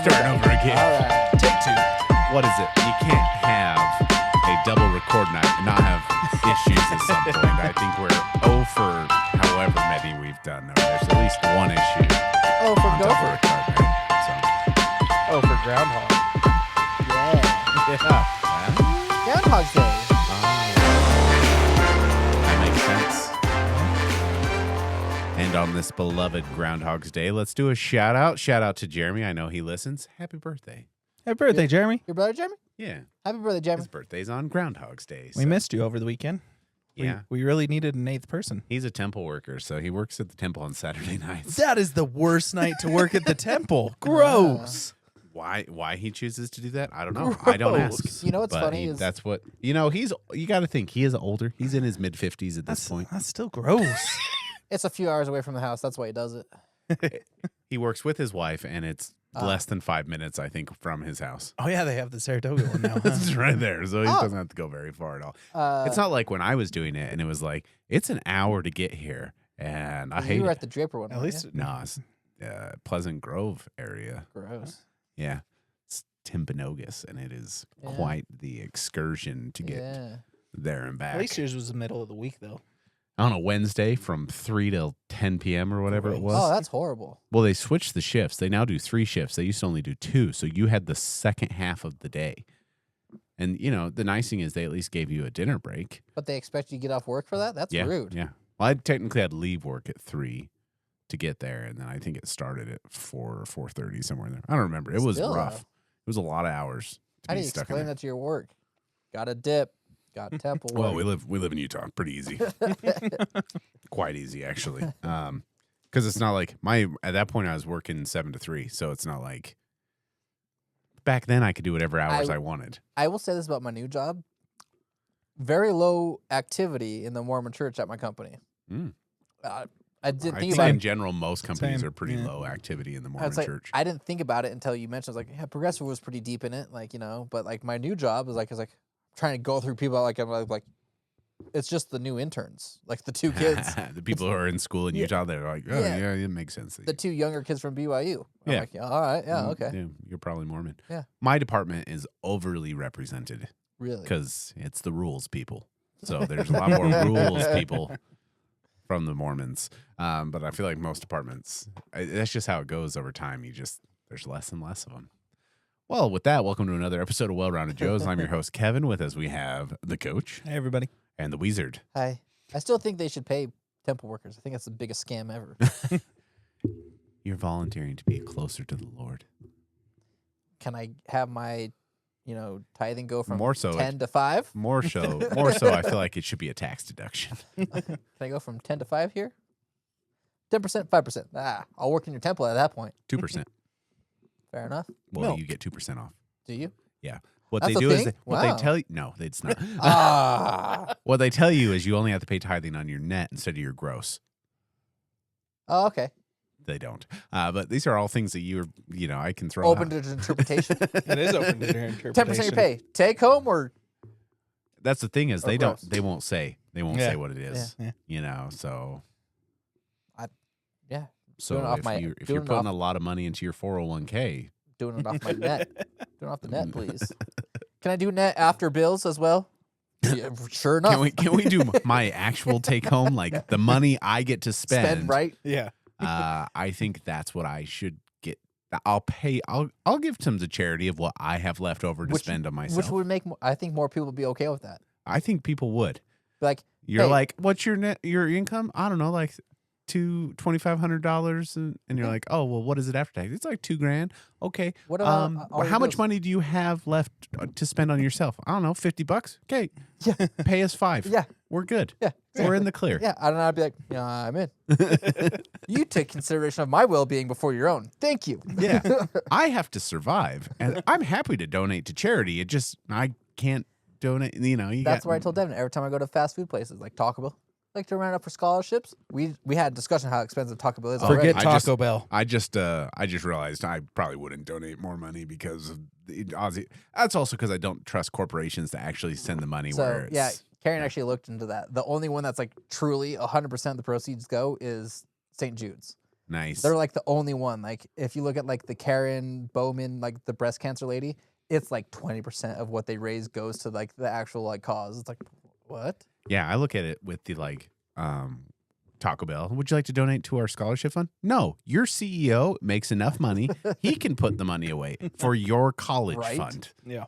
starting over again. All right. Take two. What is it? You can't have a double record night and not have issues at some point. I think we're 0 for however many we've done. Or there's at least one issue. Oh, for on double Gopher. record night. Oh, for Groundhog. Yeah. So, yeah. Groundhog's Day. That makes sense. And on this beloved Groundhog's Day, let's do a shout out. Shout out to Jeremy. I know he listens. Happy birthday. Happy birthday, Jeremy. Your brother, Jeremy? Yeah. Happy birthday, Jeremy. His birthday's on Groundhog's Day. We missed you over the weekend. Yeah. We really needed an eighth person. He's a temple worker, so he works at the temple on Saturday nights. That is the worst night to work at the temple. Gross. Why he chooses to do that, I don't know. I don't ask. You know what's But funny is that's what you got to think he is older. He's in his mid-50s at this point. That's still gross. it's a few hours away from the house. That's why he does it. He works with his wife, and it's less than 5 minutes, I think, from his house. Oh, yeah, they have the Saratoga one now. Huh? It's right there, so he doesn't have to go very far at all. It's not like when I was doing it, and it was like, it's an hour to get here, and I hate You were it. at the Draper one. At least No, it's Pleasant Grove area. Gross. Yeah. It's Timpanogos, and it is Yeah. quite the excursion to get Yeah. there and back. At least yours was the middle of the week, though. On a Wednesday from 3 till 10 p.m. or whatever it was. Oh, that's horrible. Well, they switched the shifts. They now do 3 shifts. They used to only do 2. So you had the second half of the day. And, the nice thing is they at least gave you a dinner break. But they expect you to get off work for that? That's rude. Yeah. Well, I technically had to leave work at 3 to get there. And then I think it started at 4 or 4:30, somewhere in there. I don't remember. It was Still, rough. though. It was a lot of hours to How be do you stuck in explain there. that to your work? Got a dip. Got temple work. Well, we live in Utah. Pretty easy. Quite easy, actually. Because it's not like at that point I was working 7 to 3, so it's not like back then I could do whatever hours I wanted. I will say this about my new job. Very low activity in the Mormon church at my company. Mm. I didn't I think think about in it. general most companies Same. are pretty Yeah. low activity in the I Mormon was like, church. I didn't think about it until you mentioned. I was like, yeah, Progressive was pretty deep in it, but like my new job is like, trying to go through people I'm like, it's just the new interns, like the 2 kids, The people who are in school in Utah, they're like, oh yeah, it makes sense. the 2 younger kids from BYU. I'm Yeah. like, yeah, all right, yeah, okay, Yeah, you're probably Mormon. Yeah. My department is overly represented really. because it's the rules people. So there's a lot more rules people from the Mormons. But I feel like most departments, that's just how it goes over time. There's less and less of them. Well, with that, welcome to another episode of Well-Rounded Joes. I'm your host, Kevin. With us, we have the coach Hey, everybody. and the Wizard. Hi. I still think they should pay temple workers. I think that's the biggest scam ever. You're volunteering to be closer to the Lord. Can I have my, tithing go from More so, 10 to 5? More so, I feel like it should be a tax deduction. Can I go from 10 to 5 here? 10%, 5%. I'll work in your temple at that point. 2%. Fair enough. Well, Milk. you get 2% off. Do you? Yeah. What That's they a do is thing? what Wow. they tell you. No, it's not. Ah. What they tell you is you only have to pay tithing on your net instead of your gross. Oh, okay. They don't. But these are all things that I can throw Open out. to interpretation. It is open to their 10% interpretation. your pay. Take home or That's the thing is Or they gross. they won't say Yeah. what it is. Yeah. So yeah, so Doing it off if my- you're doing it putting off- a lot of money into your 401k, doing it off my net. Doing it off the net, please. Can I do net after bills as well? Yeah, sure enough. can we do my actual take home, like the money I get to spend? right? Yeah. I think that's what I should get. I'll give some to charity of what I have left over to spend on myself. Which would make I think more people would be okay with that. I think people would. Be like, You're hey, like, what's your income? I don't know, like $2,500, and you're like, oh well, what is it after tax? It's like $2,000. Okay. What about all how your much bills? money do you have left to spend on yourself? I don't know, $50. Okay. Yeah. Pay us $5. Yeah. We're good. Yeah. We're in the clear. Yeah, I don't know. I'd be like, yeah, I'm in. You take consideration of my well-being before your own. Thank you. Yeah. I have to survive, and I'm happy to donate to charity. It just I can't donate. That's why I told Devin every time I go to fast food places like Taco Bell, like to round up for scholarships. We had a discussion how expensive Taco Bell is. Forget already. Taco Bell. I just realized I probably wouldn't donate more money because of the Aussie. That's also because I don't trust corporations to actually send the money So where it's. yeah, Karen actually looked into that. The only one that's like truly 100% of the proceeds go is St. Jude's. Nice. They're like the only one. Like if you look at like the Karen Bowman, like the breast cancer lady, it's like 20% of what they raise goes to like the actual like cause. It's like, what? Yeah, I look at it with the like Taco Bell. Would you like to donate to our scholarship fund? No, your CEO makes enough money. He can put the money away for your college Right? fund. Yeah.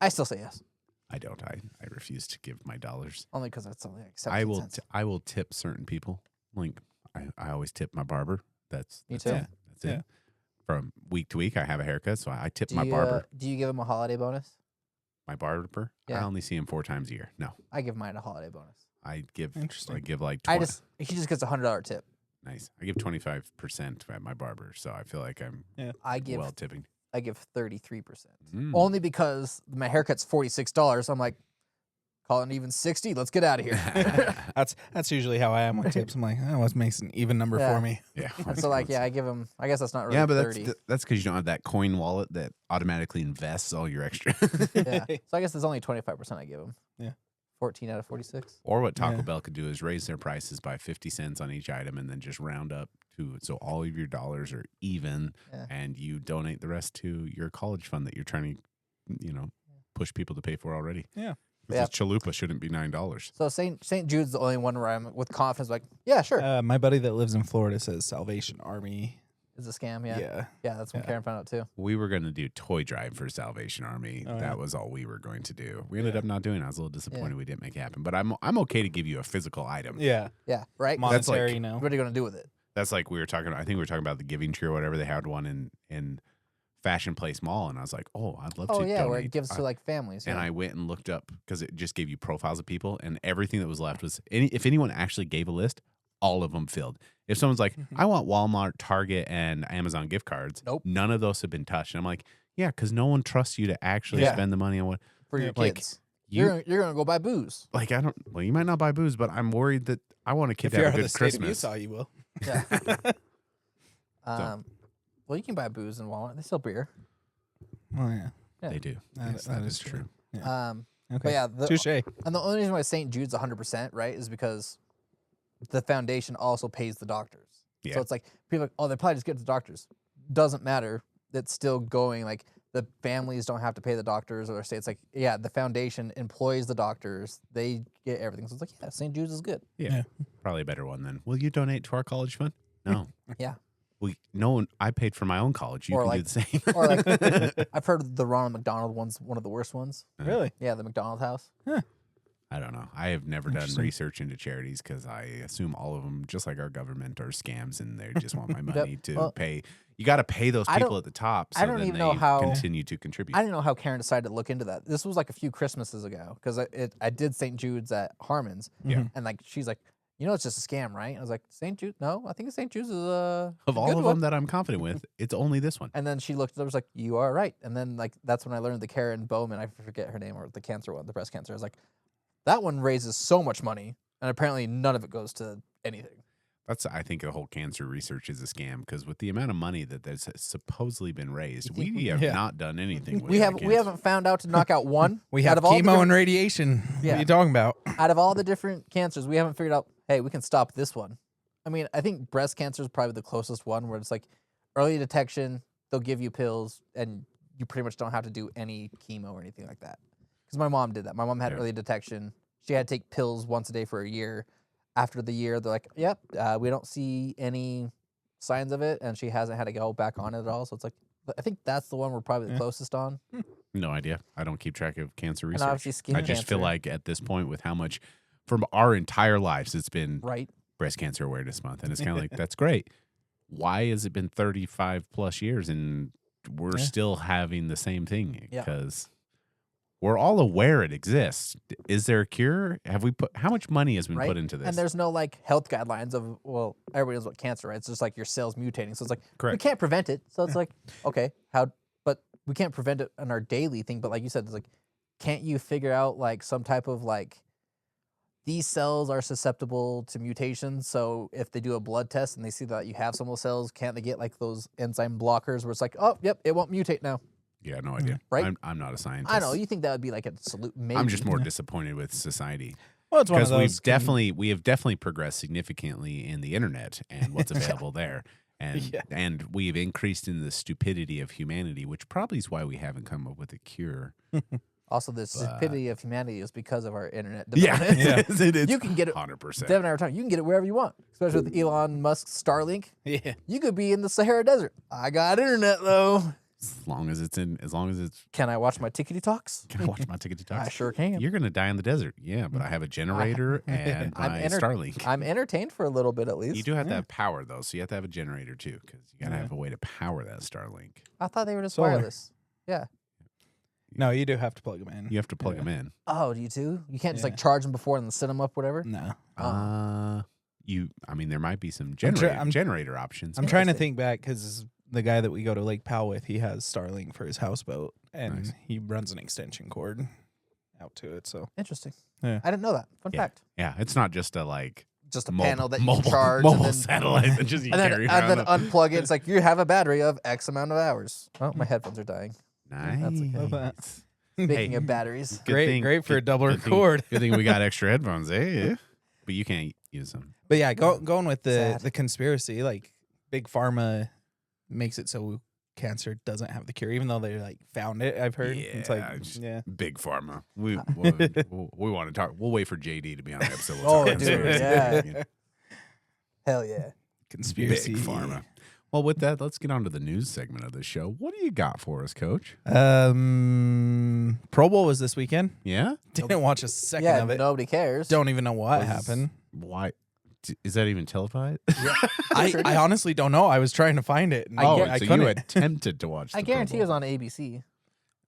I still say yes. I don't. I refuse to give my dollars. Only because it's only like 17 cents. I will tip certain people. Like I always tip my barber. That's Me that's too. it. That's Yeah. it. From week to week, I have a haircut, so I tip Do my you, barber. do you give them a holiday bonus? My barber. Yeah. I only see him 4 times a year. No, I give mine a holiday bonus. I give. Interesting. I give like. He 20, just gets a $100 tip. nice. I give 25% at my barber, so I feel like I'm I give well tipping. I give 33%. Mm. Only because my haircut's $46. I'm like, call it even 60. Let's get out of here. That's usually how I am with tips. I'm like, oh, what makes an even number Yeah. for me? Yeah. And so like, yeah, I give him. I guess that's not really Yeah, but 30. that's because you don't have that coin wallet that automatically invests all your extra. Yeah. So I guess it's only 25% I give him. Yeah. 14 out of 46. Or what Taco Yeah. Bell could do is raise their prices by 50 cents on each item and then just round up to it. So all of your dollars are even Yeah. and you donate the rest to your college fund that you're trying to, push people to pay for already. Yeah. Because chalupa shouldn't be $9. So St. Jude's the only one where I'm with confidence like, yeah, sure. My buddy that lives in Florida says Salvation Army. It's a scam. Yeah. Yeah. Yeah. That's when Yeah. Karen found out too. We were going to do toy drive for Salvation Army. Oh, yeah. That was all we were going to do. We ended Yeah. up not doing it. I was a little disappointed we didn't make it happen. But I'm okay to give you a physical item. Yeah. Yeah. Right. That's like- Monetary, What are you going to do with it? That's like we were talking. I think we were talking about the Giving Tree or whatever. They had one in Fashion Place Mall, and I was like, "Oh, I'd love Oh to." yeah, where donate. it gives to like families. And Yeah. I went and looked up because it just gave you profiles of people, and everything that was left was if anyone actually gave a list, all of them filled. If someone's like, "I want Walmart, Target, and Amazon gift cards," Nope. none of those have been touched. And I'm like, "Yeah, because no one trusts you to actually Yeah. spend the money on what For your like, kids. you." You're gonna go buy booze. Like I don't. Well, you might not buy booze, but I'm worried that I want a kid If to you're have out a of the good state Christmas. of Utah, you will. Yeah. Well, you can buy booze in Walmart. They sell beer. Oh yeah. Yeah. They do. That- Yes, that that is is true. Okay. Okay. But yeah, Touche. and the only reason why St. Jude's 100%, right, is because the foundation also pays the doctors. Yeah. So it's like people are like, oh, they probably just get to the doctors. Doesn't matter. It's still going. Like the families don't have to pay the doctors, or say it's like, yeah, the foundation employs the doctors. They get everything. So it's like, yeah, St. Jude's is good. Yeah. Probably a better one then. Will you donate to our college fund? No. Yeah. No one. I paid for my own college. You Or can like- do the same. Or like, I've heard the Ronald McDonald one's one of the worst ones. Really? Yeah, the McDonald house. I don't know. I have never done Interesting. research into charities because I assume all of them, just like our government, are scams and they just want my money to Well, pay. You got to pay those I people don't- at the top so I don't then even they know how- continue to contribute. I didn't know how Karen decided to look into that. This was like a few Christmases ago because I did St. Jude's at Harmon's. Yeah. And like she's like, it's just a scam, right? I was like, St. Jude? No, I think St. Jude's is a of good all of one. them that I'm confident with, it's only this one. And then she looked at it, was like, you are right. And then like that's when I learned the Karen Bowman, I forget her name, or the cancer one, the breast cancer. I was like, that one raises so much money, and apparently none of it goes to anything. I think the whole cancer research is a scam because with the amount of money that's supposedly been raised, we have Yeah. not done anything with We that haven't found out to knock out one. We out have of all the chemo different- and radiation. What Yeah. are you talking about? out of all the different cancers, we haven't figured out, hey, we can stop this one. I mean, I think breast cancer is probably the closest one where it's like early detection, they'll give you pills, and you pretty much don't have to do any chemo or anything like that. Because my mom did that. My mom had Yeah. early detection. She had to take pills once a day for a year. After the year, they're like, yep, we don't see any signs of it, and she hasn't had to go back on it at all. So it's like, I think that's the one we're probably the Yeah. closest on. No idea. I don't keep track of cancer And research. obviously skin I just feel cancer. like at this point, with how much from our entire lives, it's been Right. Breast Cancer Awareness Month, and it's kind of like that's great. Why has it been 35 plus years and we're Yeah. still having the same thing? Yeah. Because we're all aware it exists. Is there a cure? Have we put how much money has been Right. put into this? And there's no like health guidelines of, well, everybody knows what cancer, right? It's just like your cells mutating. So it's like, we Correct. can't prevent it. So it's like, okay, but we can't prevent it in our daily thing. But like you said, it's like, can't you figure out like some type of like, these cells are susceptible to mutations. So if they do a blood test and they see that you have some of those cells, can't they get like those enzyme blockers where it's like, oh, yep, it won't mutate now. Yeah, no idea. Right? I'm not a scientist. I know. You think that would be like a salute? Maybe. I'm just more disappointed with society Well, it's one of because those. we have definitely progressed significantly in the internet and what's available there. And we've increased in the stupidity of humanity, which probably is why we haven't come up with a cure. Also, the stupidity of humanity is because of our internet Yeah, development. it is. You can get it. 100%. Devin and I were talking. You can get it wherever you want, especially with Elon Musk's Starlink. Yeah. You could be in the Sahara Desert. I got internet though. As long as it's. Can I watch my tickety talks? Can I watch my ticket to talk? I sure can. You're gonna die in the desert. Yeah, but I have a generator and my Starlink. I'm entertained for a little bit at least. You do have to have power though, so you have to have a generator too, because you gotta have a way to power that Starlink. I thought they were just Solar. wireless. Yeah. No, you do have to plug them in. You have to plug them in. Oh, do you too? You can't just like charge them before and then set them up, whatever. No. Oh. I mean, there might be some I'm generator options. I'm trying to Interesting. think back because the guy that we go to Lake Powell with, he has Starlink for his houseboat, and Nice. he runs an extension cord out to it. So Interesting. Yeah. I didn't know that. Fun fact. Yeah, it's not just a Just a mobile, panel that you mobile, can charge. mobile and then, satellite that just you and then, carry and around. then unplug it. It's like you have a battery of X amount of hours. Oh, my headphones are dying. Nice. That's okay. Love that. Speaking Hey. of batteries. Good great for a double good thing- record. Good thing we got extra headphones, eh? But you can't use them. But yeah, going with Sad. the conspiracy, like Big Pharma makes it so cancer doesn't have the cure, even though they like found it. I've heard it's like Yeah, Big Pharma. We want to talk. We'll wait for JD to be on the episode. We'll Oh, talk dude, conspiracy. yeah. Hell yeah. conspiracy. Big Pharma. Well, with that, let's get on to the news segment of the show. What do you got for us, Coach? Pro Bowl was this weekend. Yeah? Didn't watch a second Yeah, of it. nobody cares. Don't even know what Was- happened. Why? Is that even televised? I honestly don't know. I was trying to find it. And Oh, I so couldn't. you attempted to watch the I guarantee it Pro was Bowl. on ABC.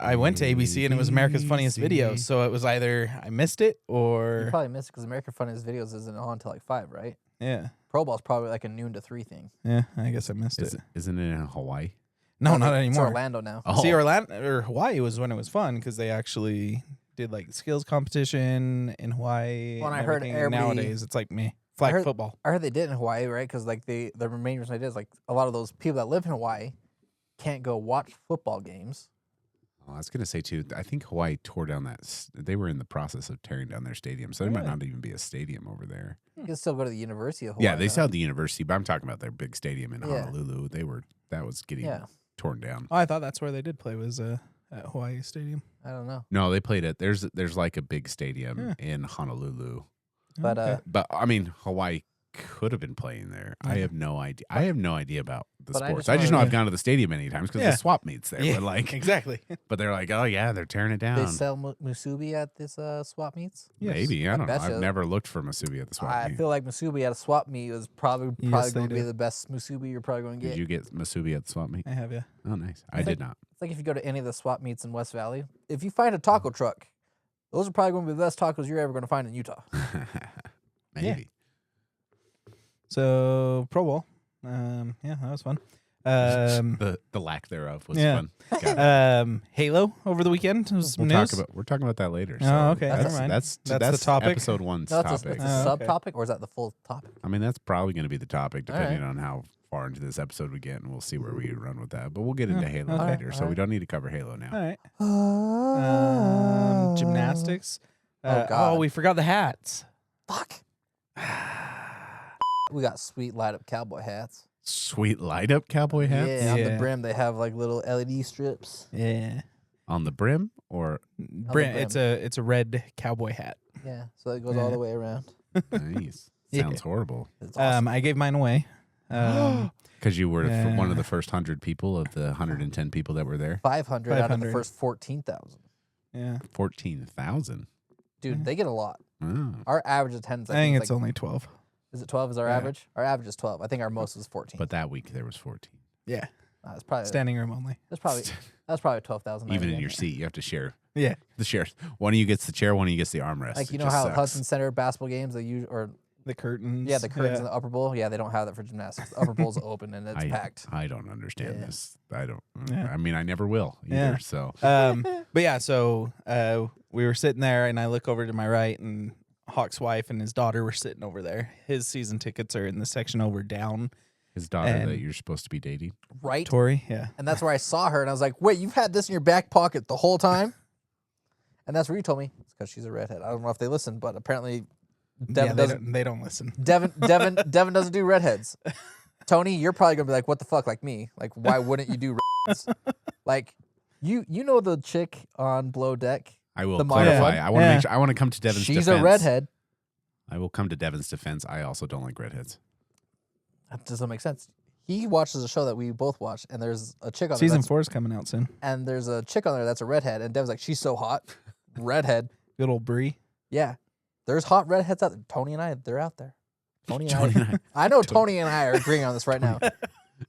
I went to ABC and it was America's Funniest Video, ABC. so it was either I missed it You or probably missed it because American Funniest Videos isn't on until like 5, right? yeah, Pro Bowl's probably like a noon to 3 thing. yeah. I guess I missed it. Isn't it in Hawaii? No, not It's anymore. Orlando now. Oh. See, Orlando or Hawaii was when it was fun because they actually did like the skills competition in Hawaii. Well, and I heard everything, and everybody- nowadays it's like me flag heard- football. I heard they did in Hawaii, right? Because like the main reason I did is like a lot of those people that live in Hawaii can't go watch football games. Oh, I was going to say, too, I think Hawaii tore down they were in the process of tearing down their stadium, so there might Really? not even be a stadium over there. You can still go to the University of Hawaii. Yeah, they though. still have the university, but I'm talking about their big stadium in Yeah. Honolulu. That was getting Yeah, torn down. Oh, I thought that's where they did play was at Hawaii Stadium. I don't know, No, they played it. There's like a big stadium Yeah. in Honolulu, but Okay. but I mean Hawaii could have been playing there. I Yeah. have no idea. I have no idea about the But I sports. just I just know- know I've gone to the stadium many times because Yeah. the swap meets there. Yeah, But like, exactly. but they're like, oh yeah, they're tearing it they down. sell musubi at this swap meets. Yes. Maybe I don't know. betcha. I've never looked for Masubi at the swap I meet. feel like musubi at a swap meet is probably Yes, going they to be do. the best musubi you're probably going to Did get. you get Masubi at the swap meet? I have you. Oh, nice. I It's did not. It's like if you go to any of the swap meets in West Valley, if you find a taco truck, those are probably going to be the best tacos you're ever going to find in Utah. Maybe. So Pro Bowl. Yeah, that was fun. The lack thereof was Yeah. fun. Got it. Halo over the weekend was some We're news. talking about that later. Oh, so okay, never That's, mind. that's That's the topic? Episode one's No, topic. it's a Oh, okay. subtopic, or is that the full topic? I mean, that's probably going to be the topic, All right. depending on how far into this episode we get, and we'll see where we run with that. But we'll get into Oh, Halo okay. later, so All we right. don't need to cover Halo now. All right. Oh, Gymnastics. Oh, God. We forgot the hats. Fuck. We got sweet light up cowboy hats. Sweet light up cowboy hats Yeah, on the Yeah. brim they have like little LED strips. Yeah. on the brim, or Brent, it's a red cowboy hat. Yeah, so it goes all the way around. nice. Yeah. Sounds horrible. It's awesome. I gave mine away. Because you were Yeah. one of the first 100 people of the 110 people that were there. 500 out of the 500. first 14,000. Yeah. 14,000. Dude, they get a lot. Oh. Our average attendance, I think is it's like, only 12. is it 12 is our Yeah. average? Our average is 12. I think our most is 14. But that week there was 14. Yeah. It's probably Standing room only. that's probably 12,000. Even in your seat, you have to share Yeah. the shares. One of you gets the chair, one of you gets the armrest. Like, you It know just how sucks. Hudson Center basketball games they use, or The curtains. yeah, the curtains in the upper bowl. Yeah, they don't have that for gymnastics. The upper bowl's open and it's packed. I don't understand Yeah. this. I don't. Yeah. I mean, I never will either. Yeah. So But yeah, so we were sitting there, and I look over to my right, and Hawk's wife and his daughter were sitting over there. His season tickets are in the section over down. his daughter And- that you're supposed to be dating. Right? Tori, yeah. And that's where I saw her and I was like, wait, you've had this in your back pocket the whole time? And that's where you told me. It's because she's a redhead. I don't know if they listen, but apparently Yeah, Devin doesn't. they don't listen. Devin doesn't do redheads. Tony, you're probably gonna be like, "What the fuck?" Like me. Like, why wouldn't you do redheads? Like, you know the chick on Below Deck. I will The modern clarify. one? I want to make sure. I want to come to Devin's She's defense. a redhead. I will come to Devin's defense. I also don't like redheads. That doesn't make sense. He watches a show that we both watch, and there's a chick on there. Season that's- 4 is coming out soon. And there's a chick on there that's a redhead, and Dev's like, she's so hot, redhead. Good old Brie. Yeah, there's hot redheads out there. Tony and I, they're out there. Tony Tony and and I know Tony and I are agreeing on this right now.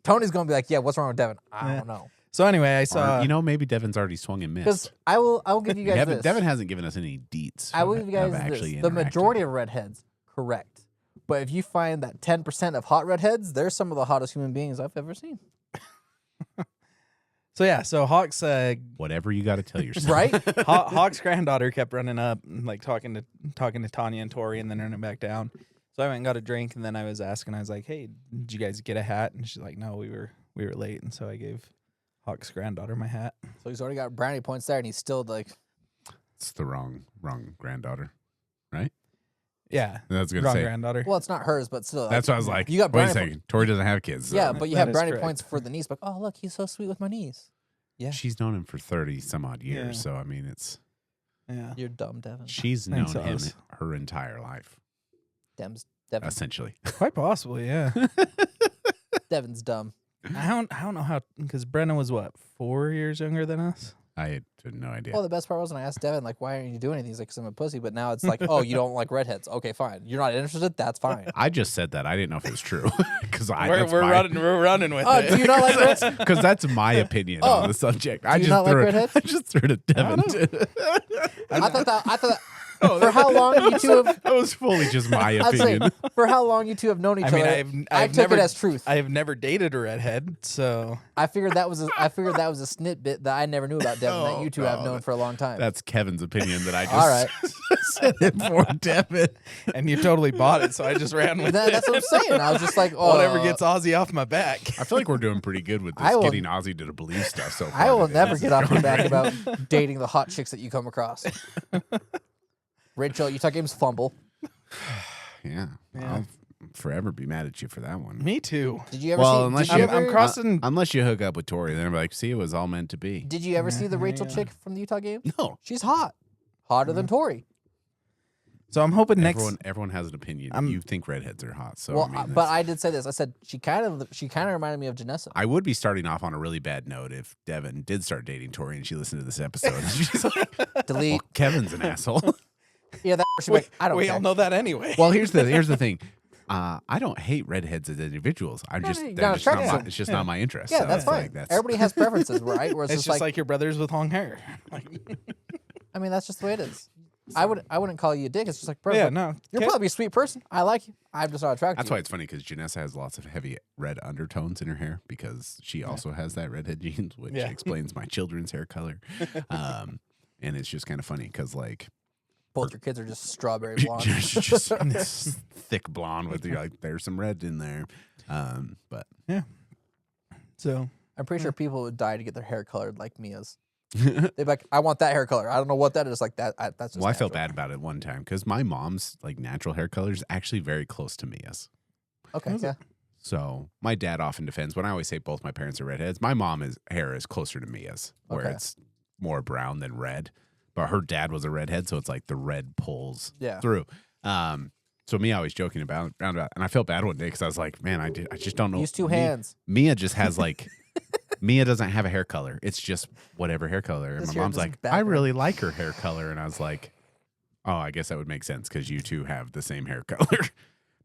Tony's gonna be like, yeah, what's wrong with Devin? I don't know. So anyway, I saw. Maybe Devin's already swung and Because missed. I will give you guys this. Devin hasn't given us any deets. I will give you guys of this. actually The interacting. majority of redheads, correct. But if you find that 10% of hot redheads, they're some of the hottest human beings I've ever seen. So Hawk's Whatever you got to tell yourself. Right? Hawk's granddaughter kept running up and like talking to Tanya and Tori, and then running back down. So I went and got a drink, and then I was asking, I was like, "Hey, did you guys get a hat?" And she's like, "No, we were late." And so I gave Hawk's granddaughter my hat. So he's already got brownie points there, and he's still like, It's the wrong granddaughter, right? Yeah, That's gonna wrong say. granddaughter. well, it's not hers, but still. That's what I was like. You got Wait a brownie second. Tori doesn't have kids. So Yeah, but you That have is brownie correct. points for the niece. Like, oh, look, he's so sweet with my niece. Yeah. she's known him for 30 some odd years. Yeah. So I mean, it's Yeah, You're dumb, Devin. she's known Thanks, him Oz. her entire life, Devin. essentially. quite possibly. Yeah, Devin's dumb. I don't know how, because Brennan was what, 4 years younger than us. I had no idea. Well, the best part was when I asked Devin, like, why aren't you doing anything? He's like, 'cause I'm a pussy. But now it's like, oh, you don't like redheads. Okay, fine. You're not interested? That's fine. I just said that. I didn't know if it was true because We're running with Oh, it. do you not like redheads? because that's my opinion Oh. on the subject. Do you not like redheads? I just threw it at Devin. I thought that for how long you two have That was fully just my I'd say opinion. for how long you two have known each I mean, other. I've I took never, it as truth. I have never dated a redhead, so I figured that was a snippet that I never knew about Devin that Oh, you two have God. known for a long time. That's Kevin's opinion that I just All right. said it for Devin. and you totally bought it, so I just ran with That's what I'm saying. I was just like, oh, whatever gets Ozzy off my back. I feel like we're doing pretty good with this, I will- getting Ozzy to believe stuff so far. I will today. never This get is off your going back great. about dating the hot chicks that you come across. Rachel, Utah Games fumble. Yeah. I'll forever be mad at you for that one. Me too. Did you ever Well, see? unless Did you, you- ever, I'm crossing. Unless you hook up with Tori, then I'm like, see, it was all meant to be. did you ever see the Rachel Yeah. chick from the Utah game? No. She's hot, hotter than Tori. So I'm hoping next. Everyone has an opinion. I'm- You think redheads are hot, so Well, I mean, but that's- I did say this. I said she kind of reminded me of Janessa. I would be starting off on a really bad note if Devin did start dating Tori and she listened to this episode. And she's like, Delete. well, Kevin's an asshole. Yeah, that she'd be like, I don't we care. all know that anyway. Well, here's the thing. I don't hate redheads as individuals. I'm No, just, no, you're they're not just not attracted my, to it's just Yeah. not my interest. Yeah, So that's it's fine. like, that's, Everybody has preferences, right? Where it's just like your brothers with long hair. Like, I mean, that's just the way it is. I wouldn't call you a dick. It's just like, bro, yeah, look, no. you're probably a sweet person. I like you. I'm just not attracted. That's to why you. it's funny because Janessa has lots of heavy red undertones in her hair because she also has that redhead genes, which Yeah. explains my children's hair color. And it's just kind of funny because like Both your kids are just strawberry blonde. just this thick blonde with like there's some red in there. But So I'm pretty sure people would die to get their hair colored like Mia's. They'd be like, I want that hair color. I don't know what that is. Like that. That's just well, I felt natural. bad about it one time because my mom's like natural hair color is actually very close to Mia's. Okay, yeah. So my dad often defends when I always say both my parents are redheads. My mom's hair is closer to Mia's, where Okay. it's more brown than red. But her dad was a redhead, so it's like the red pulls Yeah. through. So Mia always joking about, and I felt bad one day because I was like, man, I just don't know. Use two hands. Mia just has like. Mia doesn't have a hair color. It's just whatever hair color. And This my hair mom's doesn't like, I background. really like her hair color. And I was like, oh, I guess that would make sense because you two have the same hair color.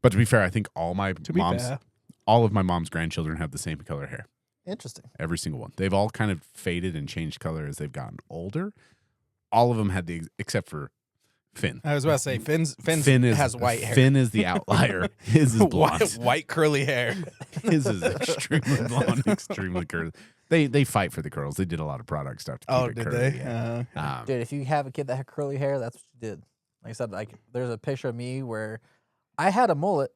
But to be fair, I think all of my mom's grandchildren have the same color hair. Interesting. Every single one. They've all kind of faded and changed color as they've gotten older. All of them had except for Finn. I was about to say Finn has white hair. Finn is the outlier. His is blonde. white curly hair. His is extremely blonde, extremely curly. They fight for the curls. They did a lot of product stuff to keep Oh, it did curly. they? Yeah. Dude, if you have a kid that had curly hair, that's what you did. Like I said, like there's a picture of me where I had a mullet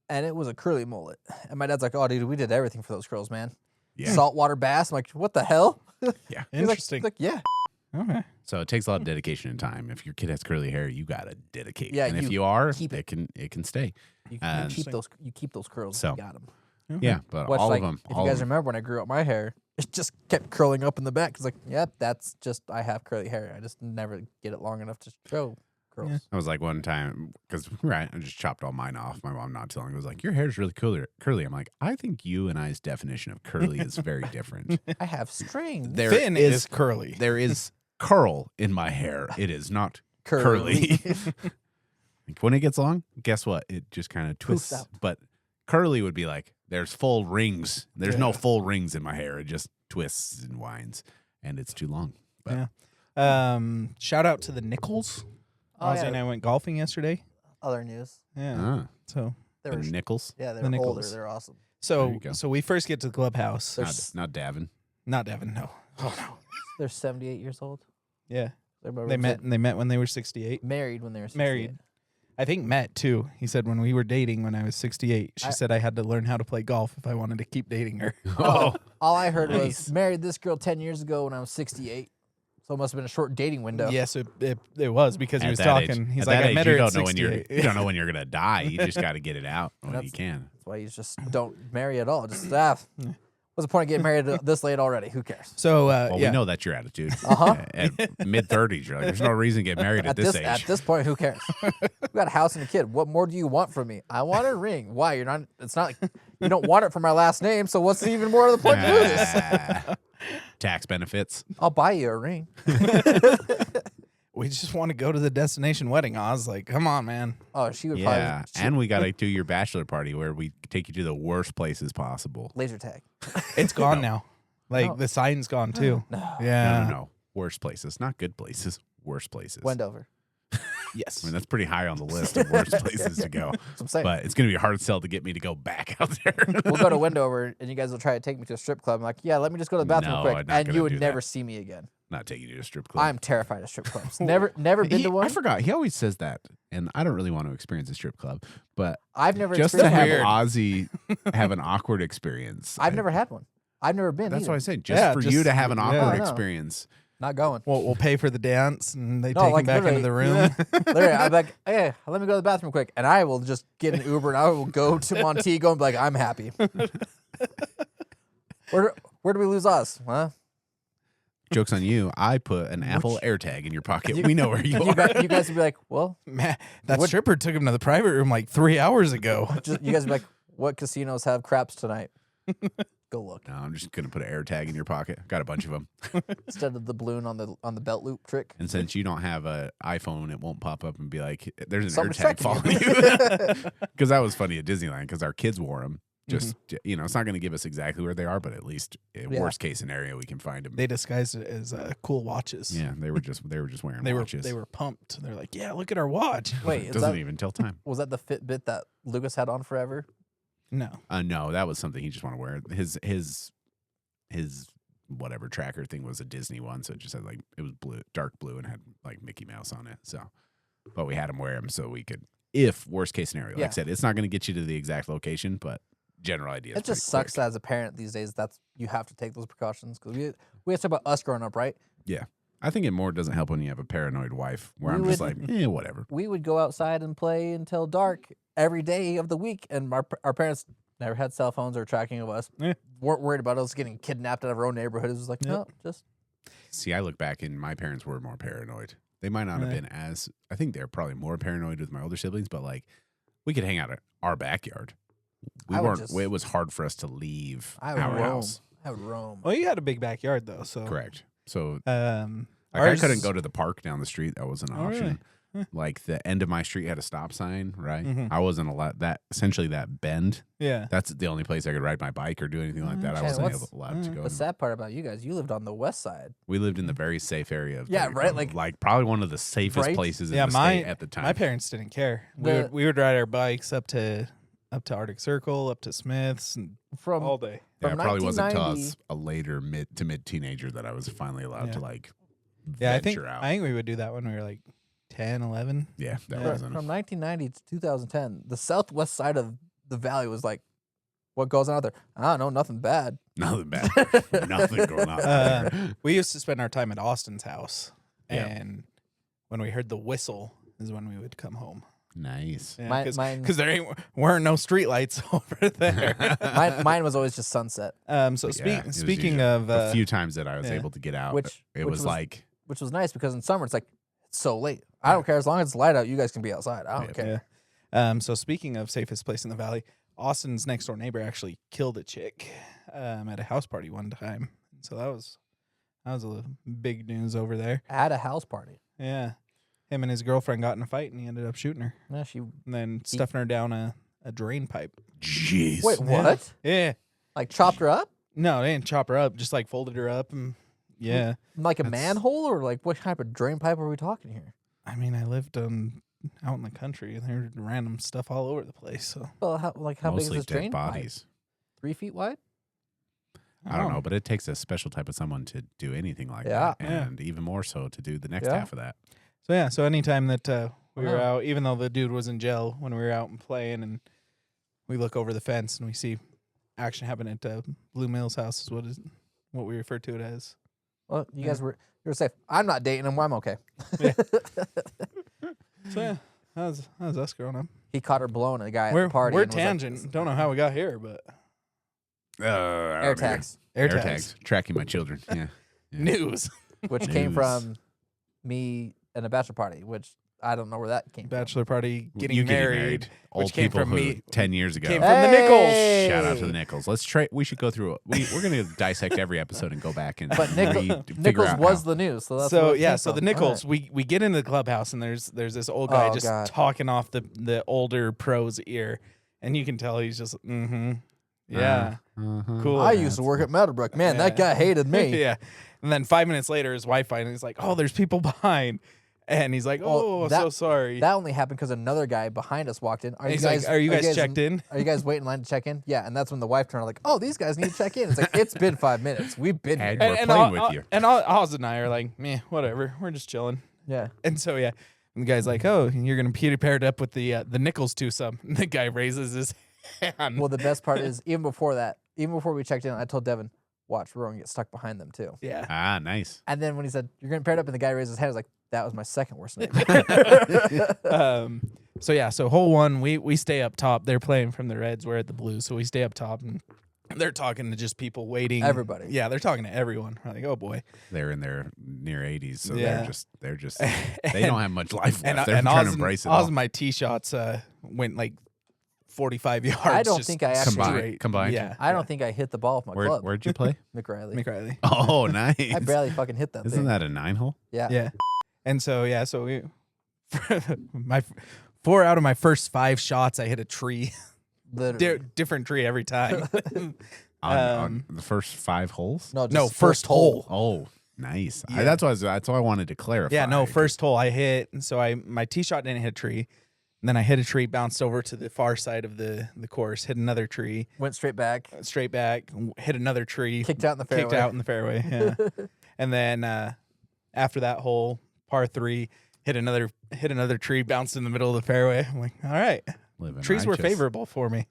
and it was a curly mullet. And my dad's like, oh, dude, we did everything for those curls, man. Yeah. Saltwater bass. I'm like, what the hell? Yeah. He's Interesting. Like, yeah. Okay. So it takes a lot of dedication and time. If your kid has curly hair, you gotta dedicate. Yeah, and if you you are, keep it can stay. You And- keep those curls. So- You got them. Yeah, but Which, all like, of them. if you guys remember when I grew up my hair, it just kept curling up in the back. It's like, yep, that's just I have curly hair. I just never get it long enough to show curls. Yeah. I was like one time because I just chopped all mine off. My mom not too long ago was like, "Your hair's really curly." I'm like, I think you and I's definition of curly is very different. I have strings. There Finn is curly. There is curl in my hair. It is not curly. Like, when it gets long, guess what? It just kind of twists. out. But curly would be like there's full rings. There's no Yeah. full rings in my hair. It just twists and winds, and it's too long. But Yeah. Shout out to the Nichols. Oh, Ozzy yeah. and I went golfing yesterday. Other news. Yeah. So They the were, nickels, yeah, they're the older. Nichols. They're awesome. There you go. so we first get to the clubhouse. They're not Davin. Not Devin, no. Oh no. They're 78 years old. Yeah. They're about They met when they were 68. married when they were 68. Married. I think met too. He said when we were dating when I was 68, she said I had to learn how to play golf if I wanted to keep dating her. Oh, All I heard Nice. was married this girl 10 years ago when I was 68. So it must have been a short dating window. Yes, it was because he at was that talking. age- He's at like, that I age, met her you at don't know when you're 68. you don't know when you're gonna die. You just got to get it out when you can. That's why you just don't marry at all. Just what's the point of getting married this late already? Who cares? So Well, yeah. we know that's your attitude. Uh-huh. At mid-30s, you're like, there's no reason to get married at this age. At this point, who cares? We got a house and a kid. What more do you want from me? I want a ring. Why? You're not. It's not like you don't want it for my last name. So what's even more of the point to do this? Tax benefits. I'll buy you a ring. We just want to go to the destination wedding. I was like, come on, man. Oh, she would Yeah, probably. and we got to do your bachelor party where we take you to the worst places possible. Laser tag. It's gone now. Like No. the sign's gone too. No. Yeah. No. Worst places, not good places. Worst places. Wendover. Yes. I mean, that's pretty high on the list of worst places to go. That's what I'm saying. But it's going to be a hard sell to get me to go back out there. We'll go to Wendover, and you guys will try to take me to a strip club. I'm like, yeah, let me just go to the bathroom No, quick, I'm not and gonna you would do never that. see me again. Not taking you to a strip club. I'm terrified of strip clubs. Never been to one. I forgot. He always says that, and I don't really want to experience a strip club, but I've never just to experienced have one. Ozzy have an awkward experience. I've never had one. I've never been. That's either. what I say. Just Yeah, for just- you to have an yeah. awkward I know. experience. Not going. We'll pay for the dance and they No, take like, him back into the room. Literally, I'm like, hey, let me go to the bathroom quick, and I will just get an Uber and I will go to Montego and be like, I'm happy. Where do we lose Oz? Huh? Joke's on you. I put an Apple AirTag in your pocket. We know where you You are. guys would be like, well, Man, that stripper took him to the private room like 3 hours ago. you guys would be like, what casinos have craps tonight? Go look. No, I'm just gonna put an AirTag in your pocket. Got a bunch of them. Instead of the balloon on the belt loop trick. And since you don't have an iPhone, it won't pop up and be like, "There's an Someone's AirTag tracking following you." Because that was funny at Disneyland. Because our kids wore them. Just it's not going to give us exactly where they are, but at least worst case scenario, we can find them. They disguised it as cool watches. Yeah, they were just wearing They watches. were pumped. They're like, yeah, look at our watch. Wait, It is doesn't that, even tell time. was that the Fitbit that Lucas had on forever? No. No, that was something he just wanted to wear. His whatever tracker thing was a Disney one, so it just had like it was blue, dark blue, and had like Mickey Mouse on it. So, but we had him wear them so we could, if worst case scenario, like I said, it's not going to get you to the exact location, but general idea. It just sucks as a parent these days. That's you have to take those precautions because we have to talk about us growing up, right? Yeah, I think it more doesn't help when you have a paranoid wife, where I'm just like, whatever. We would go outside and play until dark every day of the week, and our parents never had cell phones or tracking of us. Yeah. Weren't worried about us getting kidnapped out of our own neighborhood. It was like, no, just See, I look back and my parents were more paranoid. They might not have been as. I think they're probably more paranoid with my older siblings, but like we could hang out at our backyard. We I would weren't. just- It was hard for us to leave I would our roam. house. I would roam. Well, you had a big backyard though, so Correct. So Um, like I ours- couldn't go to the park down the street. That was an Oh, really? option. Like the end of my street had a stop sign, right? Mhm. I wasn't allowed that. Essentially, that bend. Yeah. That's the only place I could ride my bike or do anything like that. I Okay, wasn't what's- allowed to go. The sad part about you guys, you lived on the west side. We lived in the very safe area of Yeah, right, like probably one of the safest Right? places in Yeah, the my state at the time. my parents didn't care. The- We would ride our bikes up to Arctic Circle, up to Smith's, and From all day. Yeah, it from probably wasn't until I 1990 was a later mid teenager that I was finally allowed Yeah. to like Yeah, venture out. I think we would do that when we were like 10, 11. Yeah, that Yeah. wasn't. From 1990 to 2010, the southwest side of the valley was like, what goes on out there? I don't know, nothing bad. Nothing bad. Nothing going on there. We used to spend our time at Austin's house, Yeah. and when we heard the whistle is when we would come home. Nice. Yeah, Mine because there weren't no street lights over there. mine was always just sunset, So Yeah, it was speaking usually of a few times that I was yeah. able to get out, which it was like which was nice because in summer it's like it's so late. I don't care as long as it's light out. You guys can be outside. I don't care. yeah. So speaking of safest place in the valley, Austin's next door neighbor actually killed a chick at a house party one time. So that was a little big news over there. At a house party. Yeah. Him and his girlfriend got in a fight and he ended up shooting her Yeah, she. and then stuffing her down a drain pipe. jeez. Wait, what? Yeah. Like chopped her up? No, they didn't chop her up, just like folded her up and yeah. Like a That's- manhole or like what type of drain pipe are we talking here? I mean, I lived out in the country and there's random stuff all over the place. So Well, how big Mostly is this dead drain pipe? bodies. 3 feet wide? I don't know, but it takes a special type of someone to do anything like that, Yeah. and even more so to do the next Yeah. half of that. So yeah, so anytime that we were Wow. out, even though the dude was in jail, when we were out and playing, and we look over the fence and we see action happen at Blue Mills house is what we refer to it as. Well, you Yeah. guys were safe. I'm not dating him. I'm okay. So yeah, that was us growing up. He caught her blowing a guy at We're the party. we're and was like, tangent. Don't know how we got here, but air tags, air Air tags. tags. Tracking my children. Yeah. Yeah. News. which came News. from me and a bachelor party, which I don't know where that came Bachelor party, getting You married. Old which came people from who me. 10 years ago. Came from. from the Nichols. Hey! Shout out to the Nichols. Let's try. We should go through it. We're going to dissect every episode and go back and But figure Nichols out was how. the news, so that's So where it yeah, came so the from. Nichols, All we get into the clubhouse and there's this old guy Oh, just God. talking off the older pro's ear, and you can tell he's just yeah, Uh-huh. cool. right. I used to work at Meadowbrook. Man, that Yeah. guy hated me. yeah, and then 5 minutes later, his wife finally is like, "Oh, there's people behind," and he's like, Well, "Oh, that- so sorry." That only happened because another guy behind us walked in. Are And you he's guys? like, "Are you guys checked in?" Are you guys waiting in line to check in? Yeah, and that's when the wife turned like, "Oh, these guys need to check in." It's like it's been 5 minutes. We've been And here. we're playing with you. And Oz and I are like, "Meh, whatever. We're just chilling." Yeah. And so yeah, and the guy's like, "Oh, you're gonna Peter paired up with the Nichols twosome." And the guy raises his hand. Well, the best part is even before we checked in, I told Devin, "Watch, we're gonna get stuck behind them too." yeah. Ah, nice. And then when he said, "You're gonna pair it up," and the guy raised his hand, I was like, "That was my second worst nightmare." So yeah, so hole one, we stay up top. They're playing from the Reds. We're at the Blues, so we stay up top, and they're talking to just people waiting. Everybody. Yeah, they're talking to everyone. We're like, oh boy. They're in their near 80s, so Yeah. they're just they don't have much life left. They're and trying Oz, to embrace it Oz all. my tee shots went like 45 yards. I don't just think I actually- straight. Combined? Yeah, I don't think I hit the ball with my club. Where'd you play? McRiley. McRiley. Oh, nice. I barely fucking hit that Isn't thing. that a 9-hole? Yeah. Yeah, and so we my 4 out of my first 5 shots, I hit a tree, Literally. different tree every time. On the first 5 holes? No, just No, first hole. Oh, nice. Yeah. That's why I wanted to clarify. Yeah, no, first hole I hit, and so my tee shot didn't hit a tree. And then I hit a tree, bounced over to the far side of the course, hit another tree, Went straight back. straight back, hit another tree, Kicked out in the fairway. kicked out in the fairway. Yeah. And then after that hole, par 3, hit another tree, bounced in the middle of the fairway. I'm like, all right, Living trees were righteous. favorable for me.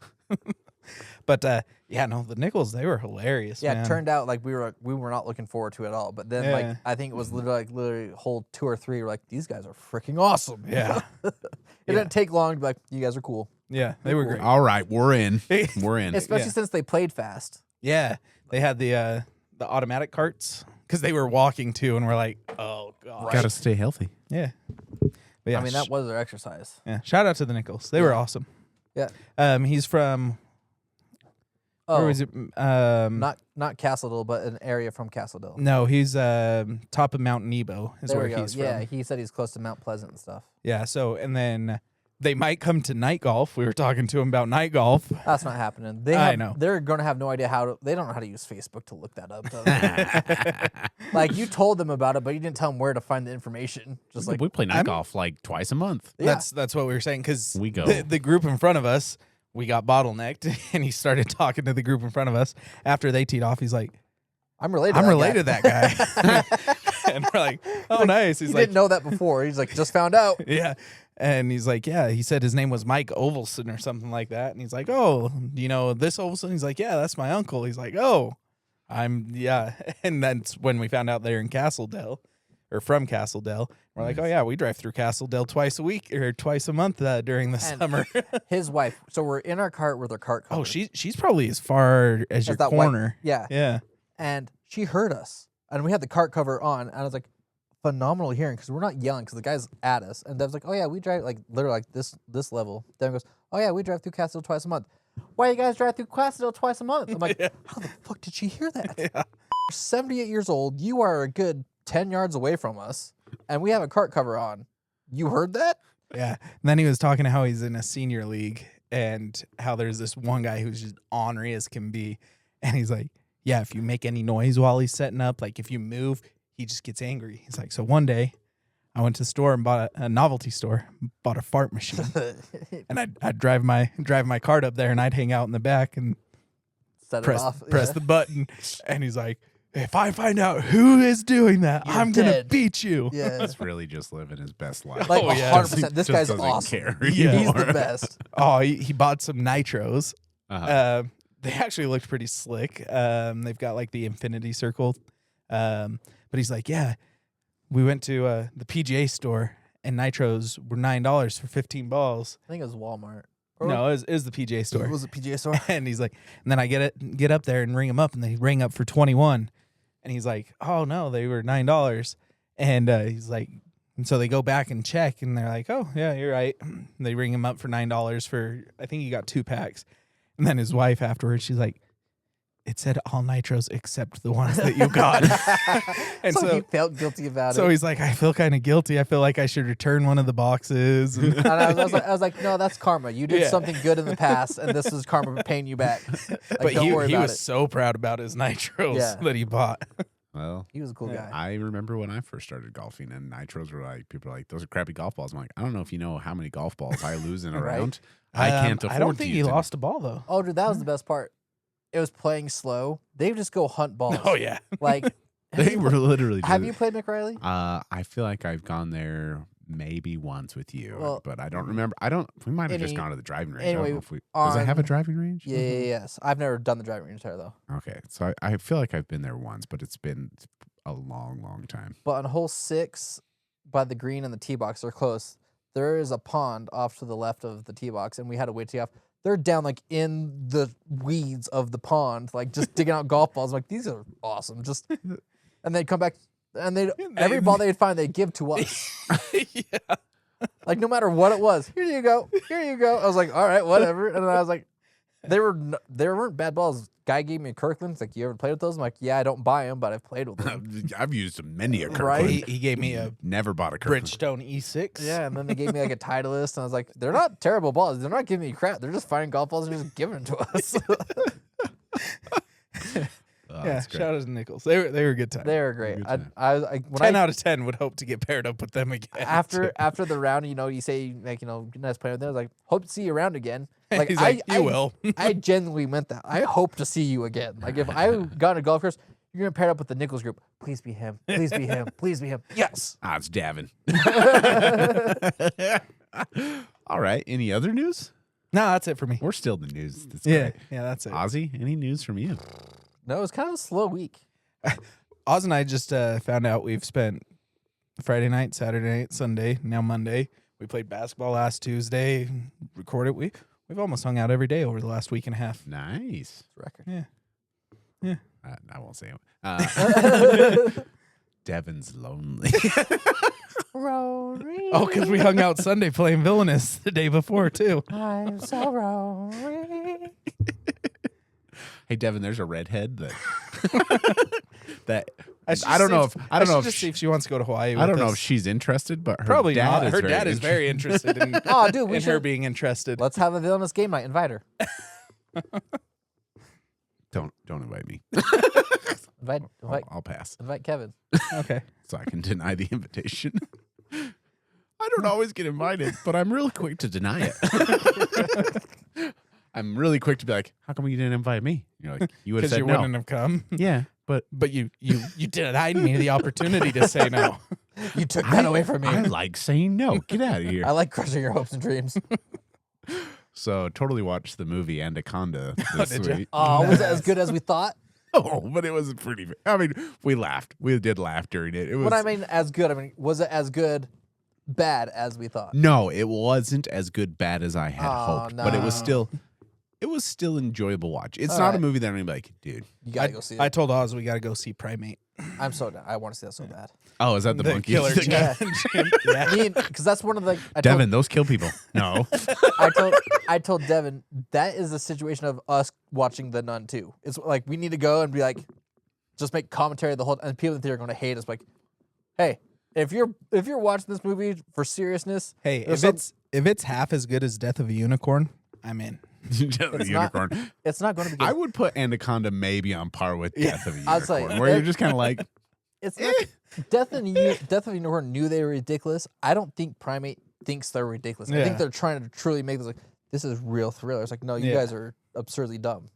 But yeah, no, the Nichols, they were hilarious. Yeah, man. it turned out like we were not looking forward to it at all. But then like Yeah. I think it was literally hole 2 or 3. We're like, these guys are freaking awesome. Yeah, It Yeah. didn't take long to be like, you guys are cool. yeah, they were great. All right, we're in. We're in. Especially Yeah. since they played fast. Yeah, they had the automatic carts because they were walking too, and we're like, oh god, Got to stay healthy. yeah. But yeah, I mean, that was their exercise. yeah. Shout out to the Nichols, they were Yeah. awesome. Yeah. He's from Oh, where was it? not Castledale, but an area from Castledale. No, he's top of Mount Nebo is There where we go. he's Yeah, from. he said he's close to Mount Pleasant and stuff. Yeah. So and then they might come to night golf. We were talking to him about night golf. That's not happening. I know. They're going to have no idea how to. They don't know how to use Facebook to look that up. though. Like you told them about it, but you didn't tell them where to find the information. Just like we play night I'm- golf like twice a month. Yeah. That's what we were saying because We go. the group in front of us. We got bottlenecked, and he started talking to the group in front of us. After they teed off, he's like, I'm related. I'm to related that to that guy. And we're like, oh, nice. He He's like, didn't know that before. He's like, just found out. yeah. And he's like, yeah. He said his name was Mike Ovelson or something like that. And he's like, oh, do you know this Ovelson? He's like, yeah, that's my uncle. He's like, oh, yeah. And that's when we found out they're in Castledale. or from Castledale. We're like, oh yeah, we drive through Castledale twice a month during the And summer. his wife. So we're in our cart with our cart covered. Oh, she's probably as far as your that white- corner. yeah. Yeah. And she heard us, and we had the cart cover on, and I was like, phenomenal hearing because we're not yelling because the guy's at us, and Dev's like, oh yeah, we drive like literally like this level. Dev goes, oh yeah, we drive through Castledale twice a month. Why you guys drive through Castledale twice a month? I'm like, how the fuck did she hear that? Yeah. You're 78 years old. You are a good 10 yards away from us, and we have a cart cover on. You heard that? Yeah. And then he was talking to how he's in a senior league and how there's this one guy who's just ornery as can be. And he's like, yeah, if you make any noise while he's setting up, like if you move, he just gets angry. He's like, so one day I went to the store and bought a novelty store, bought a fart machine. And I'd drive my cart up there and I'd hang out in the back and Set it press off. the button. And he's like, if I find out who is doing that, You're I'm going to dead. beat you. Yeah. He's really just living his best life. Like Oh, yeah. 100%. This Just guy's doesn't awesome. care Yeah. He's the anymore. best. Oh, he bought some nitros. Uh-huh. They actually looked pretty slick. They've got like the infinity circle. But he's like, yeah, we went to the PGA store and nitros were $9 for 15 balls. I think it was Walmart. No, it was the PGA store. Was it PGA store? And he's like, and then I get up there and ring them up, and they ring up for 21. And he's like, oh no, they were $9. And he's like, and so they go back and check, and they're like, oh yeah, you're right. And they ring him up for $9 for, I think he got 2 packs. And then his wife afterwards, she's like, it said all nitros except the ones that you got. And so he felt guilty about it. so he's like, I feel kind of guilty. I feel like I should return one of the boxes. And And I was like, no, that's karma. You did Yeah. something good in the past, and this is karma paying you back. Like, but don't worry he about was it. so proud about his nitros Yeah. that he bought. Well, He was a cool Yeah. guy. I remember when I first started golfing and nitros were like, people are like, those are crappy golf balls. I'm like, I don't know if you know how many golf balls I lose in a Right. round. I can't afford I don't to think use he any. lost a ball though. Oh, dude, that was the best part. It was playing slow. They would just go hunt balls. Oh yeah. Like, They were literally have just- you played McRiley? I feel like I've gone there maybe once with you, Well, but I don't remember. We might have just gone to the driving range. I anyway, don't know if does it have a on- driving range? Yeah, yes. I've never done the driving range there, though. Okay. So I feel like I've been there once, but it's been a long, long time. But on hole 6, by the green and the tee box, they're close. There is a pond off to the left of the tee box, and we had to wait to tee off. They're down like in the weeds of the pond, like just digging out golf balls. I'm like, these are awesome. Just and they'd come back and every ball they'd find they'd give to us. Yeah. Like no matter what it was. Here you go. Here you go. I was like, all right, whatever. And then I was like, they weren't bad balls. Guy gave me a Kirkland. It's like, you ever played with those? I'm like, yeah, I don't buy them, but I've played with them. I've used many a Right? Kirkland. He gave me a Never bought a Kirkland. Bridgestone E6. Yeah, and then they gave me like a Titleist, and I was like, they're not terrible balls. They're not giving me crap. They're just finding golf balls and just giving them to us. Oh, Yeah, that's great. shout out to Nichols. They were a good time. They were great. Good I time. when 10 I out of 10 would hope to get paired up with them again. after the round, you say like nice playing with them. I was like, hope to see you around again. Like He's like, you will. I genuinely meant that. I hope to see you again. Like if I got on a golf course, you're gonna pair up with the Nichols group. Please be him. Please be him. Please be him. Yes. Ah, it's Davin. All right. Any other news? No, that's it for me. We're still the news. That's Yeah, great. yeah, that's it. Ozzy, any news from you? No, it's kind of a slow week. Oz and I just found out we've spent Friday night, Saturday night, Sunday, now Monday. We played basketball last Tuesday, recorded. We've almost hung out every day over the last week and a half. Nice. Record. Yeah. I won't say it. Devin's lonely. Rory. Oh, because we hung out Sunday playing Villainous the day before, too. I'm so Rory. Hey, Devin, there's a redhead that should I don't know see if I don't know if just see if she wants to go to Hawaii. I don't with know us. if she's interested, but her Probably dad not. is Her very dad is very interested in, Oh, dude, we in her should. being interested. Let's have a villainous game night. Invite her. Don't invite me. I'll pass Invite Kevin. Okay. so I can deny the invitation. I don't always get invited, but I'm really quick to deny it. I'm really quick to be like, "How come you didn't invite me?" You're like, "You would have Because said you no." wouldn't have come. Yeah, but But you denied me the opportunity to say no. You took that away from me. I like saying no. Get out of here. I like crushing your hopes and dreams. So totally watched the movie Anaconda this did ya? week. Oh, was it as good as we thought? No, but it was pretty. I mean, we laughed. We did laugh during it. It was. What I mean as good, I mean, was it as good, bad as we thought? No, it wasn't as good bad as I had Oh, hoped, but it was no. still enjoyable watch. It's All not right. a movie that I'm gonna be like, dude. You gotta go see it. I told Oz we gotta go see Primate. I'm so down. I want to see that so bad. Oh, is that the monkey? killer thing? Yeah. yeah. Because that's one of the. Devin, those kill people. No. I told Devin that is the situation of us watching The Nun too. It's like we need to go and be like, just make commentary the whole, and people in the theater are going to hate us. Like, hey, if you're watching this movie for seriousness, Hey, there's if it's half as good as Death of a Unicorn, I'm in. The unicorn. it's not going to be. Good. I would put Anaconda maybe on par with Death of a I was like, Unicorn, where you're just kind of like, It's not, Death of a Unicorn knew they were ridiculous. I don't think Primate thinks they're ridiculous. I Yeah. think they're trying to truly make this like this is real thriller. It's like no, you Yeah. guys are absurdly dumb.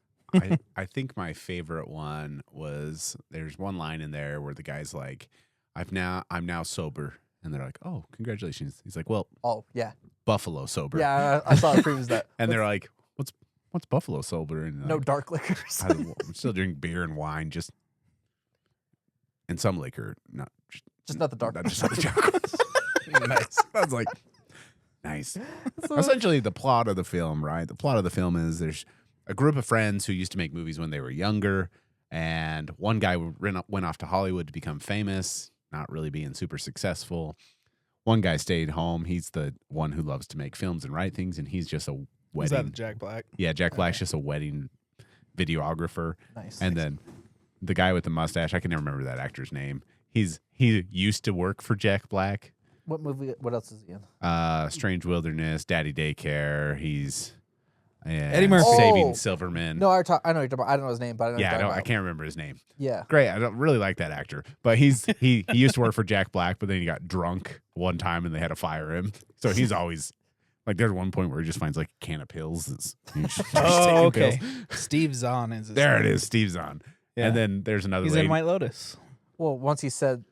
I think my favorite one was there's one line in there where the guy's like, I'm now sober, and they're like, oh, congratulations. He's like, well, Oh yeah, Buffalo sober. yeah. I saw the previews of that. And they're like, what's Buffalo sober? And No like, dark liquors. I'm still drinking beer and wine, just and some liquor, not Just not the dark. not just not the dark. Nice. I was like, nice. Essentially, the plot of the film, right? The plot of the film is there's a group of friends who used to make movies when they were younger, and one guy went off to Hollywood to become famous, not really being super successful. One guy stayed home. He's the one who loves to make films and write things, and he's just a Is wedding. that Jack Black? Yeah, Jack Black's just a wedding videographer. Nice. And then the guy with the mustache, I can never remember that actor's name. He used to work for Jack Black. What movie? What else is he in? Strange Wilderness, Daddy Daycare. He's Eddie Murphy. Saving Oh. Silverman. No, I know you're talking about. I don't know his name, but I know. yeah, you're I talking can't remember his name. about. Yeah. Great, I don't really like that actor, but he used to work for Jack Black, but then he got drunk one time and they had to fire him. So he's always like, there's one point where he just finds like a can of pills. He's just taking Oh, okay. pills. Steve Zahn is his There it name. is. Steve's on. Yeah. And then there's another He's lady. in White Lotus. Well, once he said